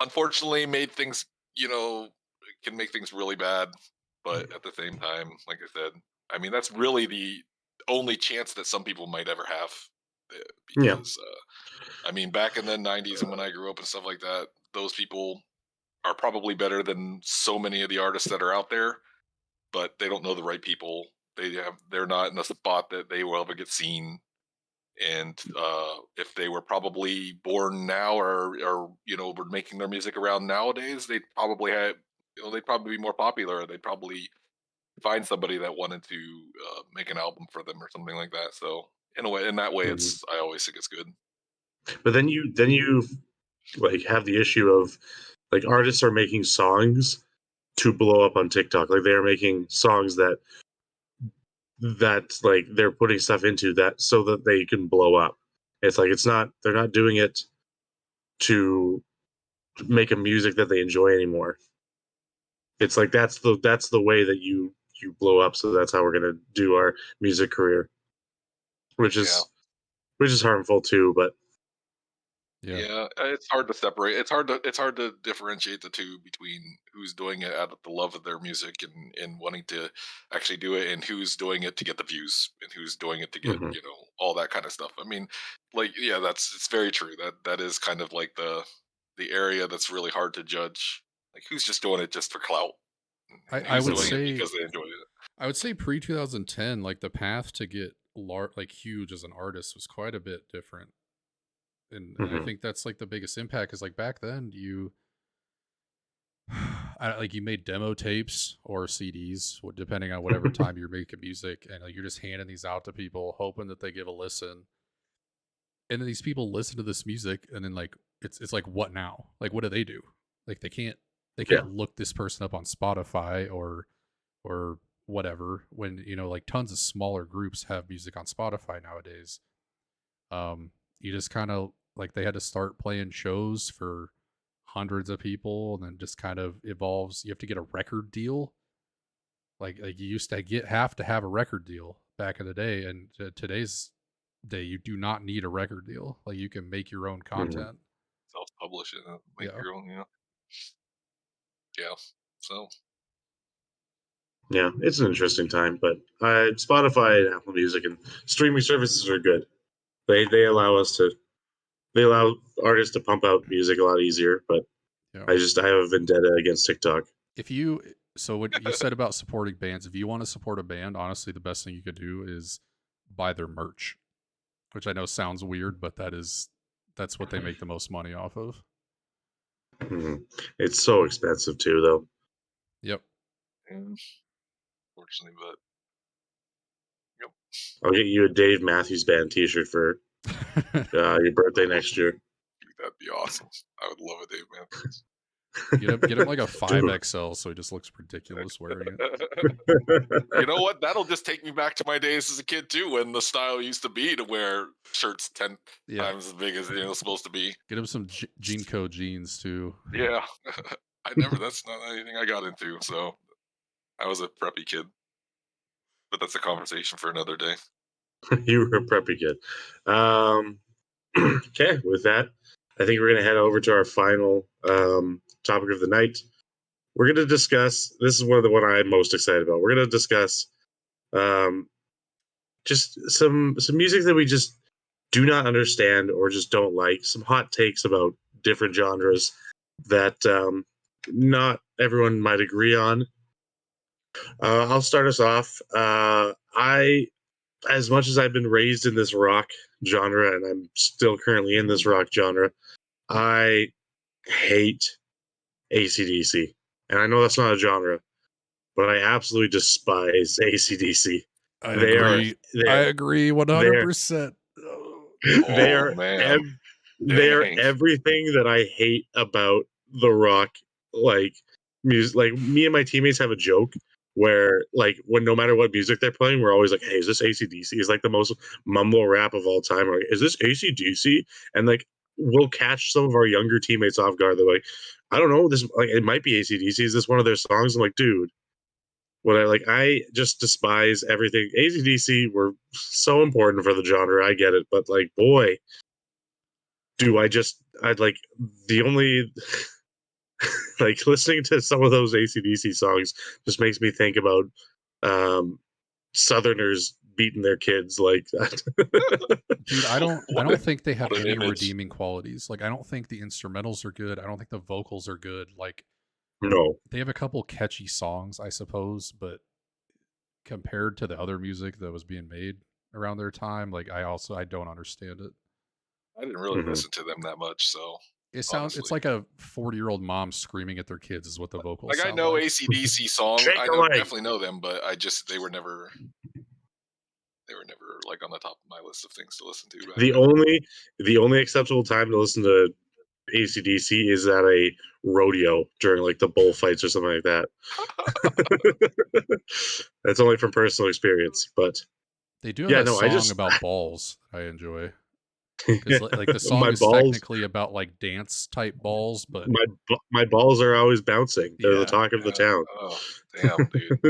unfortunately made things, can make things really bad. But at the same time, like I said, I mean, that's really the only chance that some people might ever have. Yeah. Because, I mean, back in the 90s and when I grew up and stuff like that, those people are probably better than so many of the artists that are out there, but they don't know the right people. They're not in a spot that they will ever get seen. and if they were probably born now, or were making their music around nowadays, they'd probably have, they'd probably be more popular. They'd probably find somebody that wanted to make an album for them or something like that. So in that way, Mhm. I always think it's good. But then you like have the issue of like artists are making songs to blow up on TikTok. Like they're making songs that like they're putting stuff into that so that they can blow up. It's like they're not doing it to make a music that they enjoy anymore. It's like that's the way that you blow up. So that's how we're gonna do our music career, which Yeah. is which is harmful too. But Yeah. Yeah, it's hard to separate. It's hard to differentiate the two between who's doing it out of the love of their music and wanting to actually do it, and who's doing it to get the views, and who's doing it to get, mhm. all that kind of stuff. I mean, like, yeah, it's very true. That is kind of like the area that's really hard to judge. Like, who's just doing it just for clout, and I who's would doing it say because they enjoy it. I would say pre 2010, like the path to get like huge as an artist was quite a bit different. And I Mhm. think that's like the biggest impact is like back then you like you made demo tapes or CDs, depending on whatever time you're making music, and like, you're just handing these out to people, hoping that they give a listen. And then these people listen to this music, and then like it's like what now? Like what do they do? Like they Yeah. can't look this person up on Spotify or whatever. When like tons of smaller groups have music on Spotify nowadays. You just kind of like they had to start playing shows for hundreds of people, and then just kind of evolves. You have to get a record deal. Like you used to have to have a record deal back in the day, and today's day you do not need a record deal. Like you can make your own Mhm. content. Self-publish it, and make Yeah. your own. Yeah. So Yeah, it's an interesting time, but Spotify and Apple Music and streaming services are good. They allow us to they allow artists to pump out music a lot easier. But Yeah. I have a vendetta against TikTok. If you so what you said about supporting bands, if you want to support a band, honestly the best thing you could do is buy their merch, which I know sounds weird, but that's what they make the most money off of. Mhm. It's so expensive too, though. Yep. yeah, unfortunately, but yep. I'll get you a Dave Matthews Band T-shirt for your birthday next year. That'd be awesome. I would love a Dave Matthews. Get him like a Dude. 5XL so he just looks ridiculous wearing it. You know what? That'll just take me back to my days as a kid too, when the style used to be to wear shirts 10 Yeah. times as big as it was supposed to be. Get him some Gene Code jeans too. Yeah, That's not anything I got into. So I was a preppy kid, but that's a conversation for another day. You were a preppy kid. Okay, with that, I think we're going to head over to our final topic of the night. We're going to discuss. This is one I'm most excited about. We're going to discuss um, just some music that we just do not understand or just don't like. Some hot takes about different genres that not everyone might agree on. I'll start us off. I as much as I've been raised in this rock genre and I'm still currently in this rock genre, I hate ACDC. And I know that's not a genre, but I absolutely despise ACDC. I They are agree. I they're agree they're 100%. they Oh are man, they are dang! everything that I hate about the rock like music. Like me and my teammates have a joke where like when no matter what music they're playing, we're always like, "Hey, is this ACDC?" It's like the most mumble rap of all time. Or like, is this ACDC? And like we'll catch some of our younger teammates off guard. They're like, "I don't know. This like it might be ACDC. Is this one of their songs?" I'm like, "Dude." I just despise everything. ACDC were so important for the genre. I get it, but like, boy, I'd like the only like listening to some of those ACDC songs just makes me think about um Southerners beating their kids like that. Dude, I What don't think they have what an any image! redeeming qualities. Like I don't think the instrumentals are good. I don't think the vocals are good. Like No. they have a couple catchy songs, I suppose, but compared to the other music that was being made, around their time. Like I don't understand it. I didn't really listen to them that much, so It's honestly, like a 40-year-old mom screaming at their kids is what the vocals like I sound know like. AC/DC song, Shake I a know leg. definitely know them, but they were never like on the top of my list of things to listen to. Back The then. only acceptable time to listen to AC/DC is at a rodeo during like the bullfights or something like that. That's only from personal experience, but They do have yeah, that no, I song just about balls that I enjoy. Because like the song my is balls, technically about like dance type balls, but my balls are always bouncing. They're the yeah, talk of the town. Oh, damn, dude.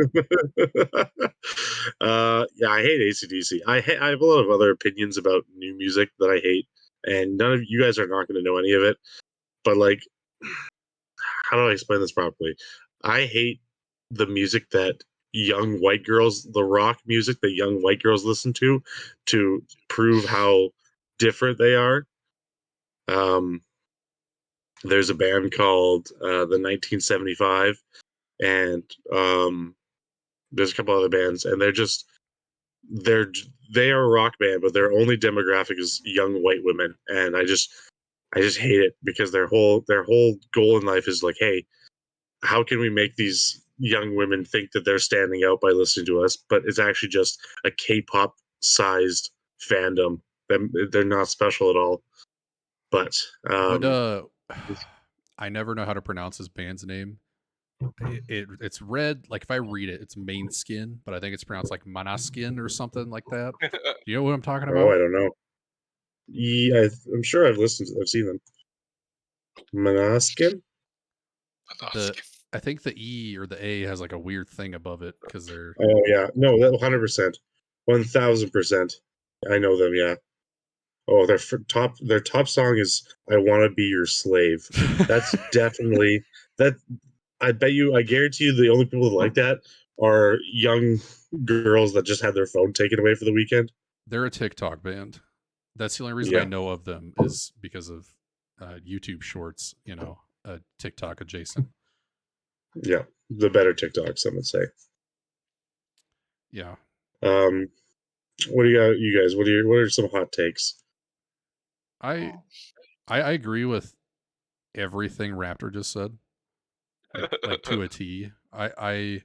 Yeah, I hate AC/DC. I have a lot of other opinions about new music that I hate, and none of you guys are not going to know any of it. But like, how do I explain this properly? I hate the music that young white girls, the rock music that young white girls listen to prove how different they are. Um, there's a band called the 1975, and there's a couple other bands, and they're they are a rock band, but their only demographic is young white women, and I just hate it because their whole goal in life is like, hey, how can we make these young women think that they're standing out by listening to us? But it's actually just a K-pop sized fandom. They're not special at all. But what I never know how to pronounce his band's name. It's red. Like if I read it, it's main skin, but I think it's pronounced like Manaskin or something like that. Do you know what I'm talking oh, I about? don't know. Yeah, I'm sure I've seen them. Manaskin. The I think the E or the A has like a weird thing above it because they're Oh yeah, no, that 100%, 1000%. I know them. Yeah. Oh, their top song is "I Want to Be Your Slave." That's definitely that. I guarantee you, the only people that like that are young girls that just had their phone taken away for the weekend. they're a TikTok band. That's the only reason I Yeah, know of them is because of YouTube Shorts. TikTok adjacent. yeah, the better TikToks, some would say. Yeah, Um, what do you got, you guys? What are some hot takes? I I agree with everything Raptor just said. Like to a T. I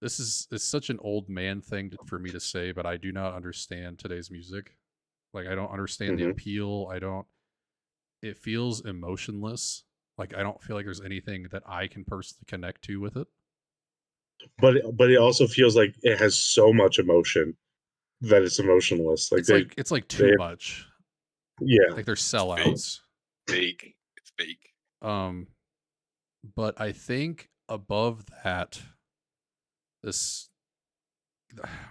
this is it's such an old man thing for me to say, but I do not understand today's music. Like I don't understand the Hmm. appeal. I don't. It feels emotionless. Like I don't feel like there's anything that I can personally connect to with it. But it also feels like it has so much emotion that it's emotionless. Like It's like too they much. yeah. Like they're fake. sellouts. Fake. It's fake. Um, but I think above that, this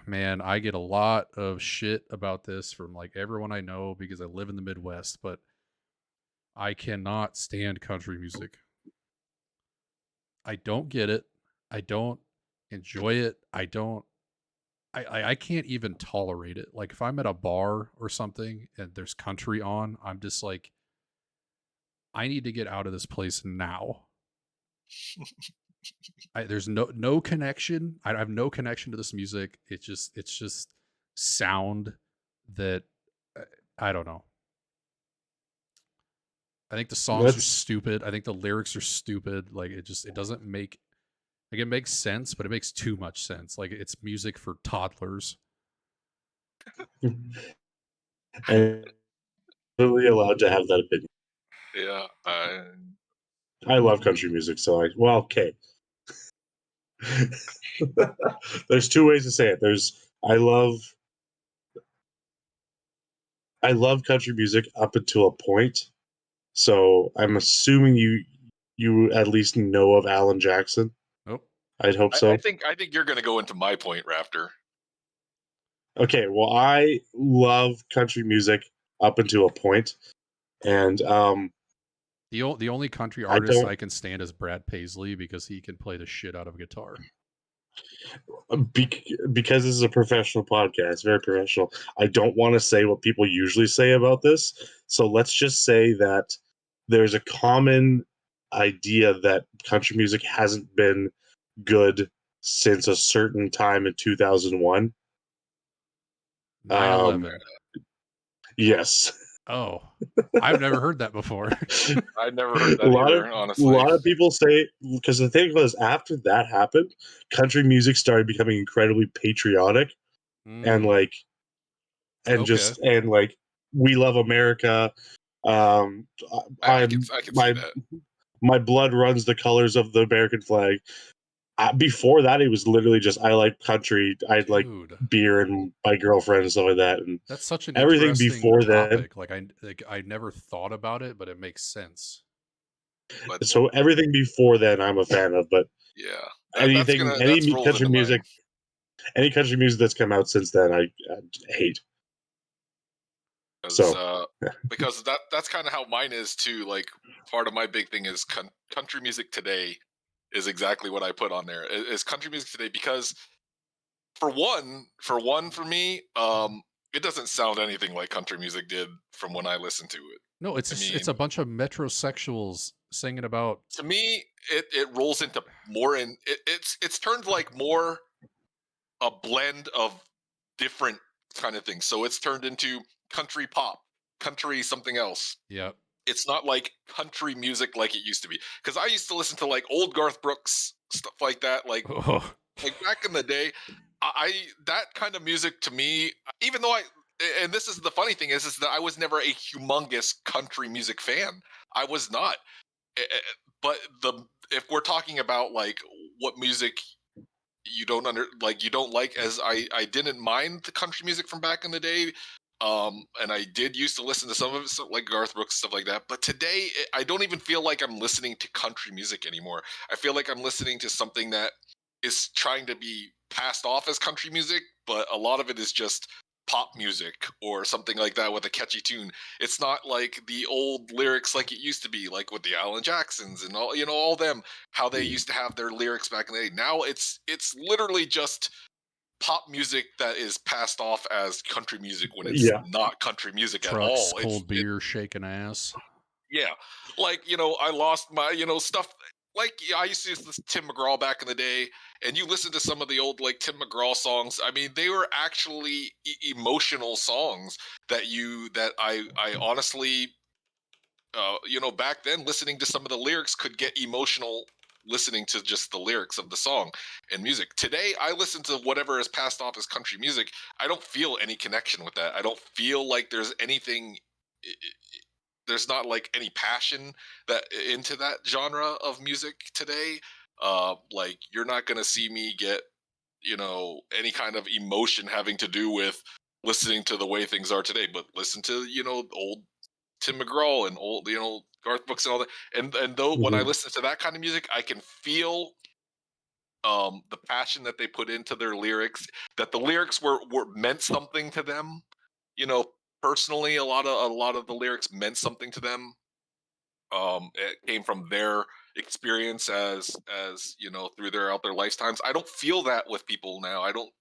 man, I get a lot of shit about this from like everyone I know because I live in the Midwest, but I cannot stand country music. I don't get it. I don't enjoy it. I can't even tolerate it. Like if I'm at a bar or something and there's country on, I'm just like, I need to get out of this place now. There's no connection. I have no connection to this music. It's just sound that uh, I don't know. I think the songs are That's stupid. I think the lyrics are stupid. Like it doesn't make like it makes sense, but it makes too much sense. Like it's music for toddlers. and totally allowed to have that opinion. Yeah. I love country music, so okay. There's two ways to say it. I love country music up until a point. So I'm assuming you at least know of Alan Jackson. Oh, I'd hope I so. think you're gonna go into my point, Raptor. Okay, well I love country music up until a point, and the only country I artist don't I can stand is Brad Paisley because he can play the shit out of a guitar. because this is a professional podcast, very professional. I don't want to say what people usually say about this, so let's just say that there's a common idea that country music hasn't been good since a certain time in 2001. 9/11. Yes. Oh, I've never heard that before. I never heard a that lot either, of honestly. a lot of people say, because the thing was, after that happened, country music started becoming incredibly patriotic and Mm, okay. like we love America. Um, I can see my that. my blood runs the colors of the American flag. Before that, it was literally just I like country. I'd like Dude, beer and my girlfriend and stuff like that. And that's such an everything interesting before then, topic. I never thought about it, but it makes sense. But so everything before then, I'm a fan of. But yeah, that's any rolled into mine. any country music that's come out since then, I hate. because So uh because that's kind of how mine is too. Like, part of my big thing is country music today is exactly what I put on there. Is country music today, because for me, it doesn't sound anything like country music did from when I listened to it. No, I it's a mean, bunch of metrosexuals singing about. to me, it rolls into more, and it's turned like more a blend of different kind of things. So it's turned into country pop, country something else. Yeah. It's not like country music like it used to be. Because I used to listen to like old Garth Brooks stuff like that, Oh, like back in the day. I that kind of music to me, even though and this is the funny thing is that I was never a humongous country music fan. I was not. But if we're talking about like what music you don't you don't like, as I didn't mind the country music from back in the day, and I did used to listen to some of it, so like Garth Brooks, stuff like that, but today I don't even feel like I'm listening to country music anymore. I feel like I'm listening to something that is trying to be passed off as country music, but a lot of it is just pop music or something like that with a catchy tune. It's not like the old lyrics like it used to be, like with the Alan Jacksons and all, all them, how they used to have their lyrics back in the day. Now it's literally just pop music that is passed off as country music when it's yeah, not country music at trucks, all. cold beer, shaking ass. Yeah, like, I lost my, stuff. Like, yeah, I used to listen to Tim McGraw back in the day, and you listen to some of the old like Tim McGraw songs. I mean, they were actually emotional songs that I honestly, back then, listening to some of the lyrics could get emotional. Listening to just the lyrics of the song and music. Today, I listen to whatever is passed off as country music. I don't feel any connection with that. I don't feel like there's anything. There's not like any passion that into that genre of music today. Like, you're not gonna see me get any kind of emotion having to do with listening to the way things are today. But listen to old Tim McGraw and old Garth Brooks and all that. And though when I mhm. listen to that kind of music, I can feel the passion that they put into their lyrics. That the lyrics were meant something to them. You know, personally, a lot of the lyrics meant something to them. It came from their experience as through their lifetimes. I don't feel that with people now. I don't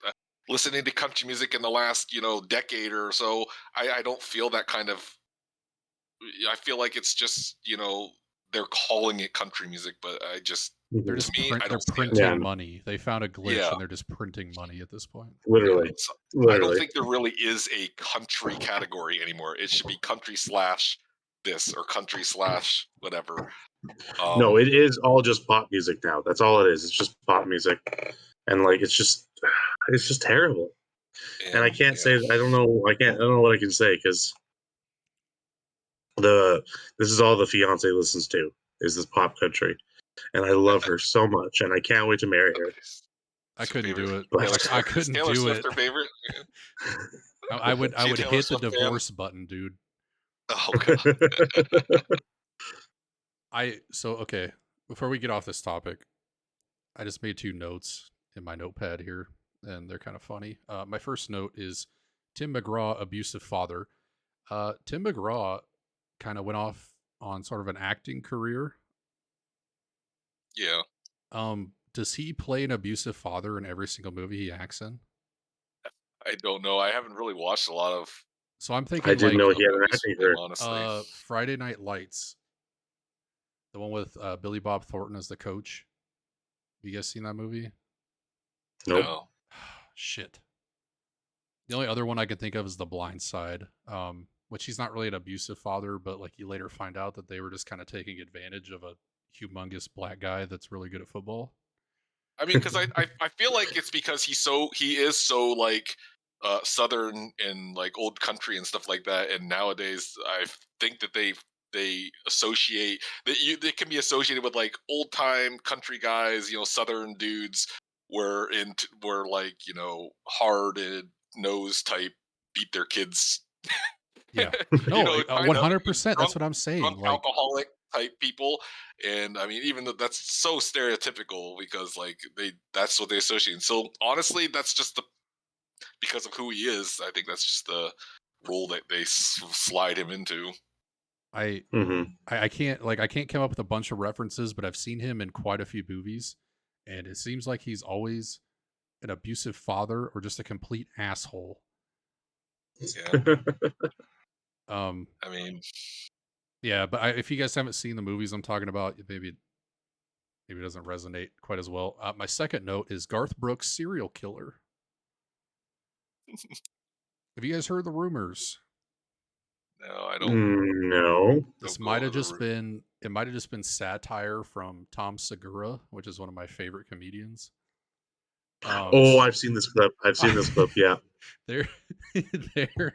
listening to country music in the last decade or so. I don't feel that kind of. I feel like it's just they're calling it country music, but They're Mhm. to just me, I they're don't see it. Yeah, printing money. They found a glitch Yeah, and they're just printing money at this point. yeah. literally, So I don't literally. think there really is a country category anymore. It should be country slash this or country slash whatever. No, Um, it is all just pop music now. That's all it is. It's just pop music, and like it's just terrible. And I and can't say I don't know. I don't know what I can say because the this is all the fiance listens to is this pop country, and I love her so much, and I can't wait to marry her. I It's her couldn't favorite. do it. Taylor I Swift. Is couldn't Taylor do Swift it. her favorite? I would She a Taylor hit the Swift fan? divorce button, dude. Oh god. Okay, before we get off this topic, I just made 2 notes in my notepad here, and they're kind of funny. My first note is Tim McGraw, abusive father. Tim McGraw kind of went off on sort of an acting career. Yeah. Does he play an abusive father in every single movie he acts in? I don't know. I haven't really watched a lot of So I'm I thinking didn't know like he had an movies acting from him, career. honestly. Friday Night Lights, the one with Billy Bob Thornton as the coach. You guys seen that movie? Nope. No. Shit. The only other one I can think of is The Blind Side, which he's not really an abusive father, but like you later find out that they were just kind of taking advantage of a humongous black guy that's really good at football. I mean, because I feel like it's because he is so like southern and like old country and stuff like that. And nowadays, I think that they associate that they can be associated with like old time country guys, southern dudes were like hard nose type beat their kids. Yeah, no, Kind of 100%. That's drunk, what I'm saying. drunk Like, alcoholic type people. And I mean, even though that's so stereotypical because like that's what they associate. So honestly, that's just because of who he is. I think that's just the role that they slide him into. I Mm-hmm. I can't come up with a bunch of references, but I've seen him in quite a few movies, and it seems like he's always an abusive father or just a complete asshole. Yeah, Um, I mean, yeah, but if you guys haven't seen the movies I'm talking about, maybe it doesn't resonate quite as well. My second note is Garth Brooks serial killer. Have you guys heard the rumors? no, I don't. No. This Don't go might over have the just been it might have just been satire from Tom Segura, which is one of my favorite comedians. Oh, I've seen this clip. I've seen this clip. Yeah. there there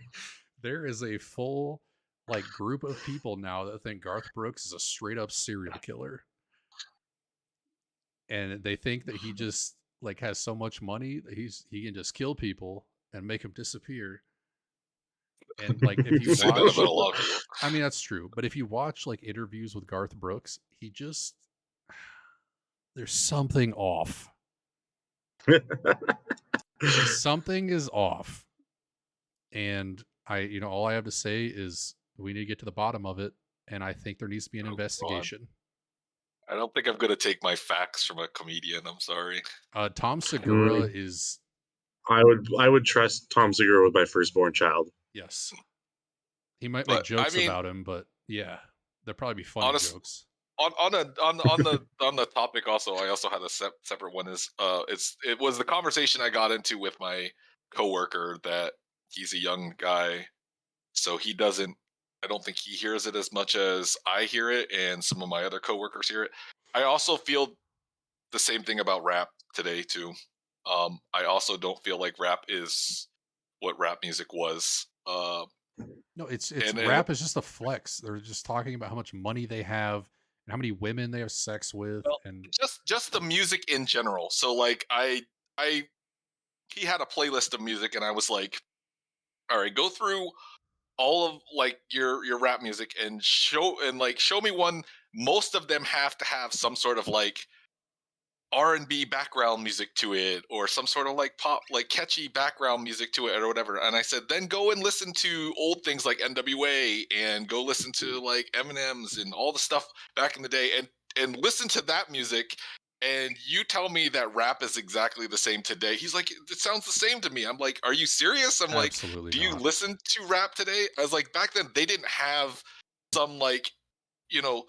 there is a full like group of people now that think Garth Brooks is a straight up serial killer. And they think that he just like has so much money that he can just kill people and make them disappear. And like if you say that watch about a lot of people. I mean that's true, but if you watch like interviews with Garth Brooks, he just there's something off. Something is off. And all I have to say is we need to get to the bottom of it, and I think there needs to be an Oh, investigation. I don't think I'm gonna take my facts from a comedian. I'm sorry. Tom Segura Mm, is I would trust Tom Segura with my firstborn child. yes. He might make But I jokes mean, about him, but yeah, there'll probably be funny honest jokes. on the topic also, I also had a separate one. It was the conversation I got into with my coworker that he's a young guy, so he doesn't. I don't think he hears it as much as I hear it, and some of my other coworkers hear it. I also feel the same thing about rap today too. I also don't feel like rap is what rap music was. No, it's And rap is just a flex. They're just talking about how much money they have and how many women they have sex with, well, and just the music in general. So like I he had a playlist of music, and I was like, all right, go through all of like your rap music and show me one. Most of them have to have some sort of like R&B background music to it, or some sort of like pop, like catchy background music to it, or whatever. And I said, then go and listen to old things like NWA, and go listen to like Eminem's and all the stuff back in the day, and listen to that music. And you tell me that rap is exactly the same today. He's like, it sounds the same to me. I'm like, are you serious? I'm like, absolutely do you not. listen to rap today? I was like, back then they didn't have some like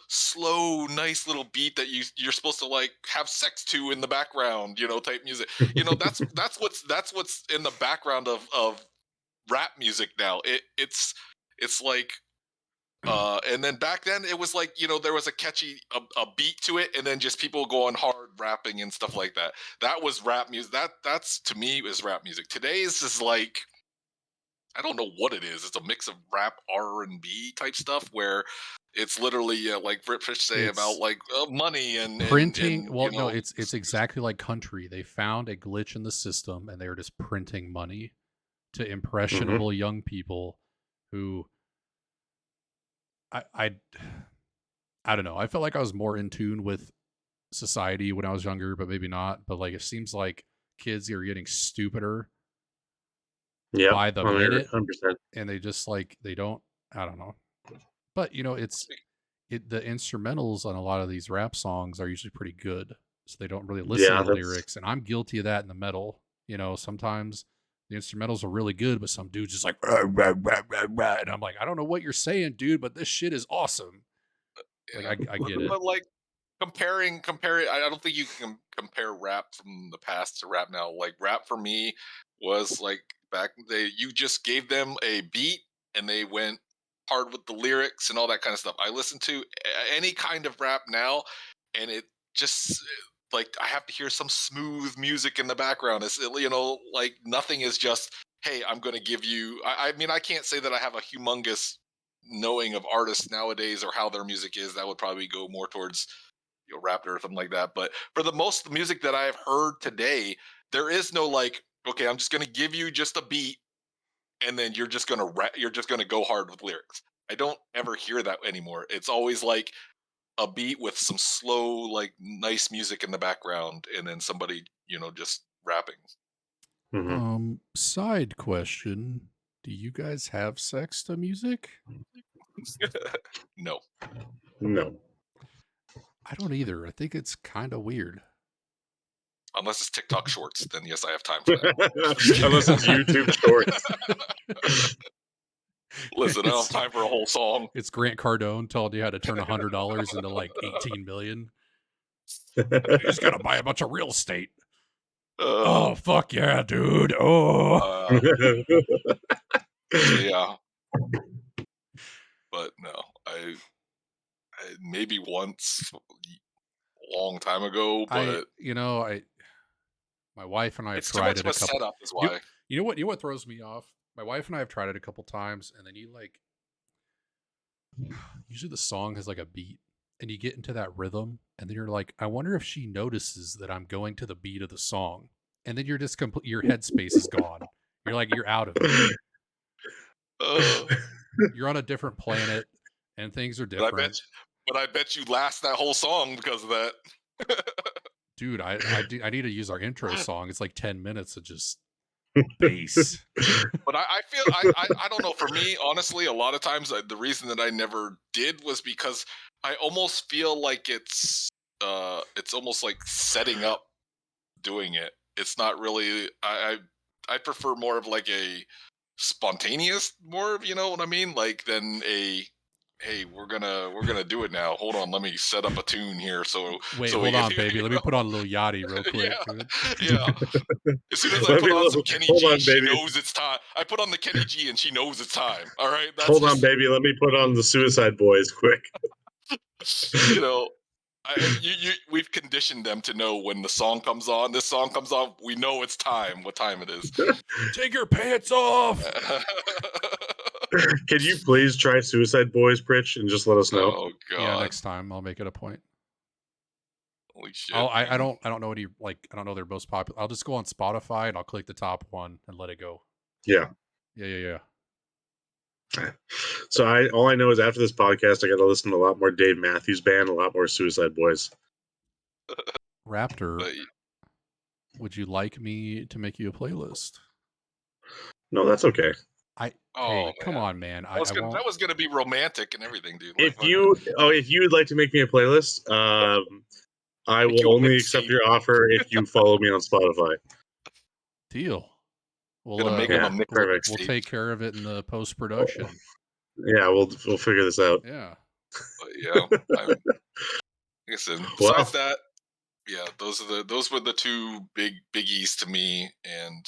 slow, nice little beat that you're supposed to like have sex to in the background, type music. That's what's in the background of rap music now. It's like and then back then it was like, there was a catchy a beat to it, and then just people going hard rapping and stuff like that. That was rap music. That's to me is rap music. Today is just like, I don't know what it is. It's a mix of rap, R&B type stuff where it's literally like Brit Fish say about It's like money and printing. and Well, no, it's exactly like country. They found a glitch in the system, and they were just printing money to Mm-hmm. impressionable young people who I I don't know. I felt like I was more in tune with society when I was younger, but maybe not. But like it seems like kids are getting stupider Yep. by the minute, 100%. and they just like they don't. I don't know. But the instrumentals on a lot of these rap songs are usually pretty good, so they don't really listen to Yeah, the that's lyrics. And I'm guilty of that in the metal. Sometimes the instrumentals are really good, but some dude's just like rah, rah, rah, rah, rah, and I'm like, I don't know what you're saying, dude, but this shit is awesome. Like yeah. I get it. But like comparing, I don't think you can compare rap from the past to rap now. Like rap for me was like You just gave them a beat and they went hard with the lyrics and all that kind of stuff. I listen to any kind of rap now, and it just like I have to hear some smooth music in the background. It's like nothing is just, hey, I'm going to give you. I mean, I can't say that I have a humongous knowing of artists nowadays or how their music is. That would probably go more towards Raptor or something like that. But for the most music that I have heard today, there is no like, okay, I'm just going to give you just a beat, and then you're just going to go hard with lyrics. I don't ever hear that anymore. It's always like a beat with some slow, like nice music in the background, and then somebody, just rapping. Side question: do you guys have sex to music? No. I don't either. I think it's kind of weird. Unless it's TikTok Shorts, then yes, I have time for that. Unless it's YouTube Shorts. Listen, I don't have time for a whole song. It's Grant Cardone telling you how to turn $100 into like 18 million. You just gotta buy a bunch of real estate. Oh fuck yeah, dude! Yeah, but no, I maybe once, a long time ago, but my wife and I have it's tried too it much a of a couple. setup. Is why. You know what throws me off? My wife and I have tried it a couple times, and then usually the song has like a beat, and you get into that rhythm, and then you're like, I wonder if she notices that I'm going to the beat of the song, and then you're just your headspace is gone. You're out of it. You're on a different planet, and things are different. But I bet you last that whole song because of that. Dude, I need to use our intro song. It's like 10 minutes of just bass. But I feel I don't know. For me, honestly, a lot of times the reason that I never did was because I almost feel like it's almost like setting up doing it. It's not really. I prefer more of like a spontaneous, more of, you know what I mean, like than a, hey, we're gonna do it now. Hold on, let me set up a tune here. Wait, so hold on, baby. Let me put on a little Yachty real quick. Yeah. As soon as I put on some Kenny G, she knows it's time. I put on the Kenny G and she knows it's time. All right. Hold on, baby. Let me put on the Suicide Boys quick. We've conditioned them to know when the song comes on. This song comes on. We know it's time. What time it is? Take your pants off. Can you please try Suicide Boys, Pritch, and just let us know? Oh God. Yeah, next time I'll make it a point. Holy shit! I don't know any, like, I don't know their most popular. I'll just go on Spotify and I'll click the top one and let it go. Yeah. So all I know is after this podcast, I got to listen to a lot more Dave Matthews Band, a lot more Suicide Boys. Raptor, would you like me to make you a playlist? No, that's okay. Hey, come on, man. That was gonna be romantic and everything, dude. If you'd like to make me a playlist, I will only accept your offer if you follow me on Spotify. Deal. We'll take care of it in the post production. Yeah, we'll figure this out. Yeah. Listen, besides that, yeah, those were the two biggies to me, and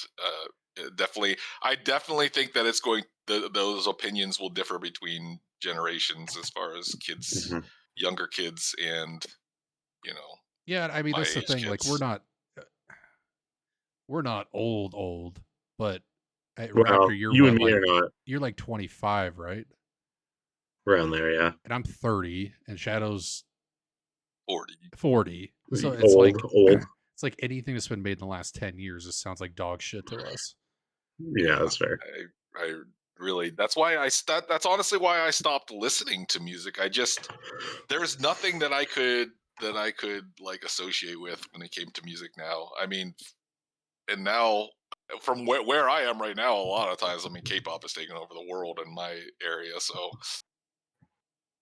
I definitely think that it's going. Those opinions will differ between generations as far as kids, younger kids, and Yeah, I mean that's the thing. Kids. Like we're not old, but Raptor, you and me are not. You're like 25, right? Around there, yeah. And I'm 30, and Shadow's 40. So it's old. It's like anything that's been made in the last 10 years. It sounds like dog shit to us. Yeah, that's fair. I really, that's honestly why I stopped listening to music. There's nothing that I could like associate with when it came to music now. I mean, and now from where I am right now, a lot of times, I mean, K-pop is taking over the world in my area. So,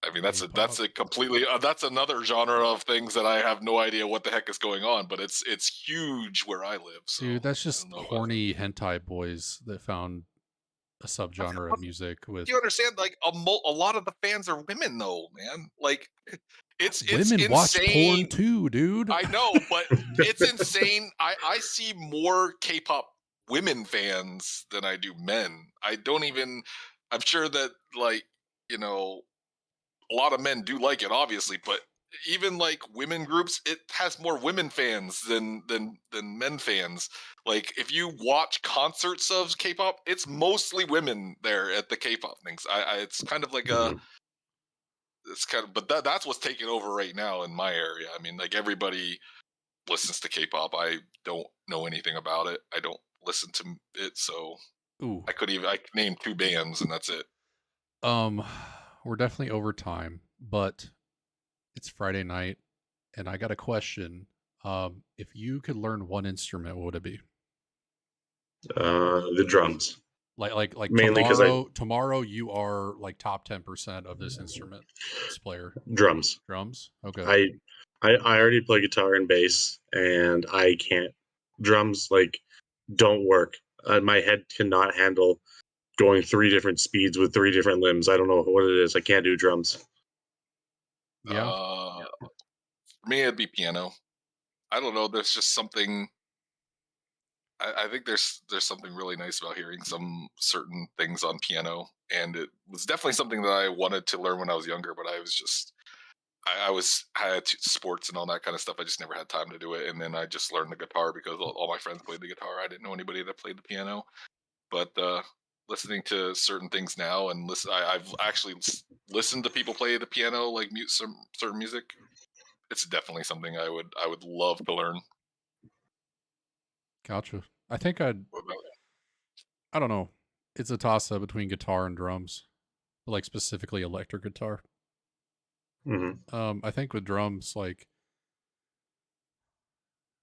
I mean, that's a completely that's another genre of things that I have no idea what the heck is going on, but it's huge where I live. So, dude, that's just horny hentai boys that found a subgenre of music. With, you understand, like a lot of the fans are women, though, man. Like it's women watch porn too, dude. I know, but it's insane. I see more K-pop women fans than I do men. I'm sure that, like, you know, a lot of men do like it, obviously, but even like women groups, it has more women fans than men fans. Like, if you watch concerts of K-pop, it's mostly women there at the K-pop things. It's kind of like a, Mhm. but that's what's taking over right now in my area. I mean, like, everybody listens to K-pop. I don't know anything about it. I don't listen to it, so Ooh. I could name 2 bands and that's it. We're definitely over time, but it's Friday night, and I got a question. If you could learn one instrument, what would it be? The drums, Like mainly because tomorrow you are like top 10% of this instrument player. drums. Drums? Okay. I already play guitar and bass, and I can't. Drums like don't work. My head cannot handle going 3 different speeds with 3 different limbs. I don't know what it is. I can't do drums. Yeah. For me, it'd be piano. I don't know. There's just something. I think there's something really nice about hearing some certain things on piano, and it was definitely something that I wanted to learn when I was younger. But I was just I had sports and all that kind of stuff. I just never had time to do it, and then I just learned the guitar because all my friends played the guitar. I didn't know anybody that played the piano, but listening to certain things now and I've actually listened to people play the piano, like some certain music. It's definitely something I would love to learn. Gotcha. I think I don't know. It's a toss up between guitar and drums, but like specifically electric guitar. Mm-hmm. I think with drums, like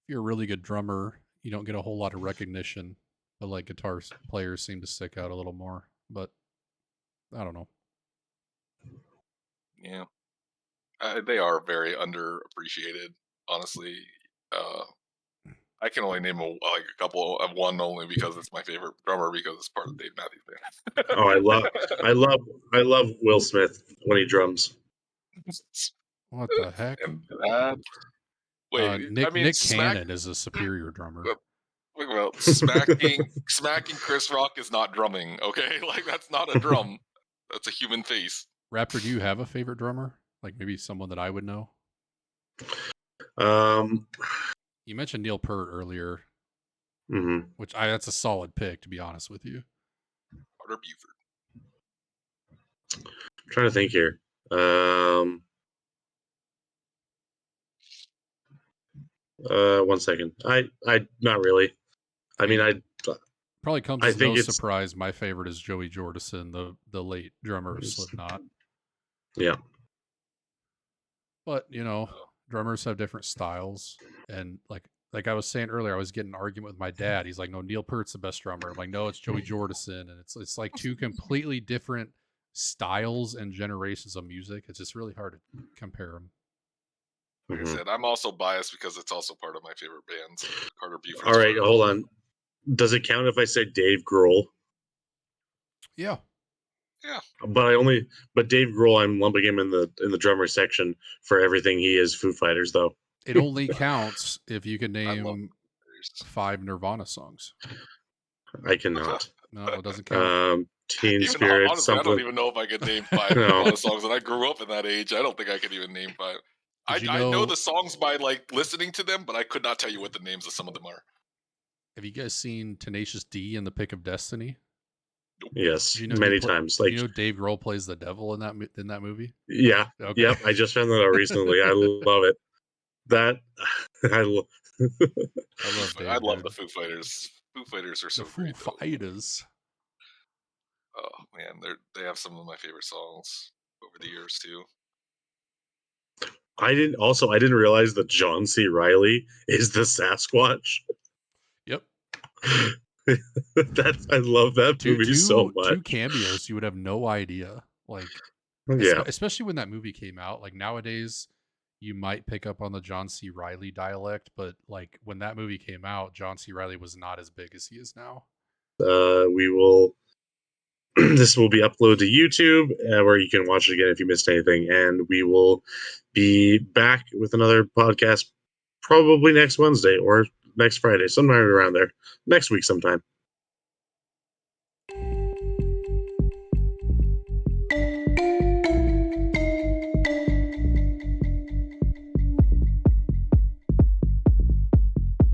if you're a really good drummer, you don't get a whole lot of recognition, but like guitar players seem to stick out a little more. But I don't know. Yeah, they are very underappreciated, honestly. Uh, I can only name like a couple of one only because it's my favorite drummer because it's part of Dave Matthews Band. Oh, I love Will Smith when he drums. What the heck? And that, wait, I mean, Nick Cannon is a superior drummer. Look about smacking Chris Rock is not drumming, okay? Like, that's not a drum. That's a human face. Raptor, do you have a favorite drummer? Like maybe someone that I would know? You mentioned Neil Peart earlier, Mm-hmm. which that's a solid pick, to be honest with you. Carter Buford. I'm trying to think here. One second. I not really. I mean, I probably comes I as no think it's surprise. My favorite is Joey Jordison, the late drummer of Slipknot. Yeah. But drummers have different styles, and like I was saying earlier, I was getting an argument with my dad. He's like, "No, Neil Peart's the best drummer." I'm like, "No, it's Joey Jordison," and it's like 2 completely different styles and generations of music. It's just really hard to compare them. Like I said, I'm also biased because it's also part of my favorite bands. Carter Buford. All right, hold on. Does it count if I say Dave Grohl? Yeah. Yeah. But Dave Grohl, I'm lumping him in the drummer section for everything he is Foo Fighters, though. It only counts if you can name 5 Nirvana songs. I cannot. No, it doesn't count. Teen Spirit. Honestly, something. I don't even know if I could name 5 Nirvana songs, and I grew up in that age. I don't think I could even name 5. I know the songs by like listening to them, but I could not tell you what the names of some of them are. Have you guys seen Tenacious D in The Pick of Destiny? Yes, many times. Like, Dave Grohl plays the devil in that movie? Yeah. Okay. Yep. I just found that out recently. I love it. I love the Foo Fighters. Foo Fighters are so great. Foo Fighters. Oh man, they have some of my favorite songs over the years too. I didn't realize that John C. Reilly is the Sasquatch. Yep. I love that movie so much. 2 cameos you would have no idea. Like, especially when that movie came out. Like nowadays, you might pick up on the John C. Reilly dialect, but like when that movie came out, John C. Reilly was not as big as he is now. We will. This will be uploaded to YouTube, where you can watch it again if you missed anything, and we will be back with another podcast probably next Wednesday or next Friday, sometime around there, next week sometime.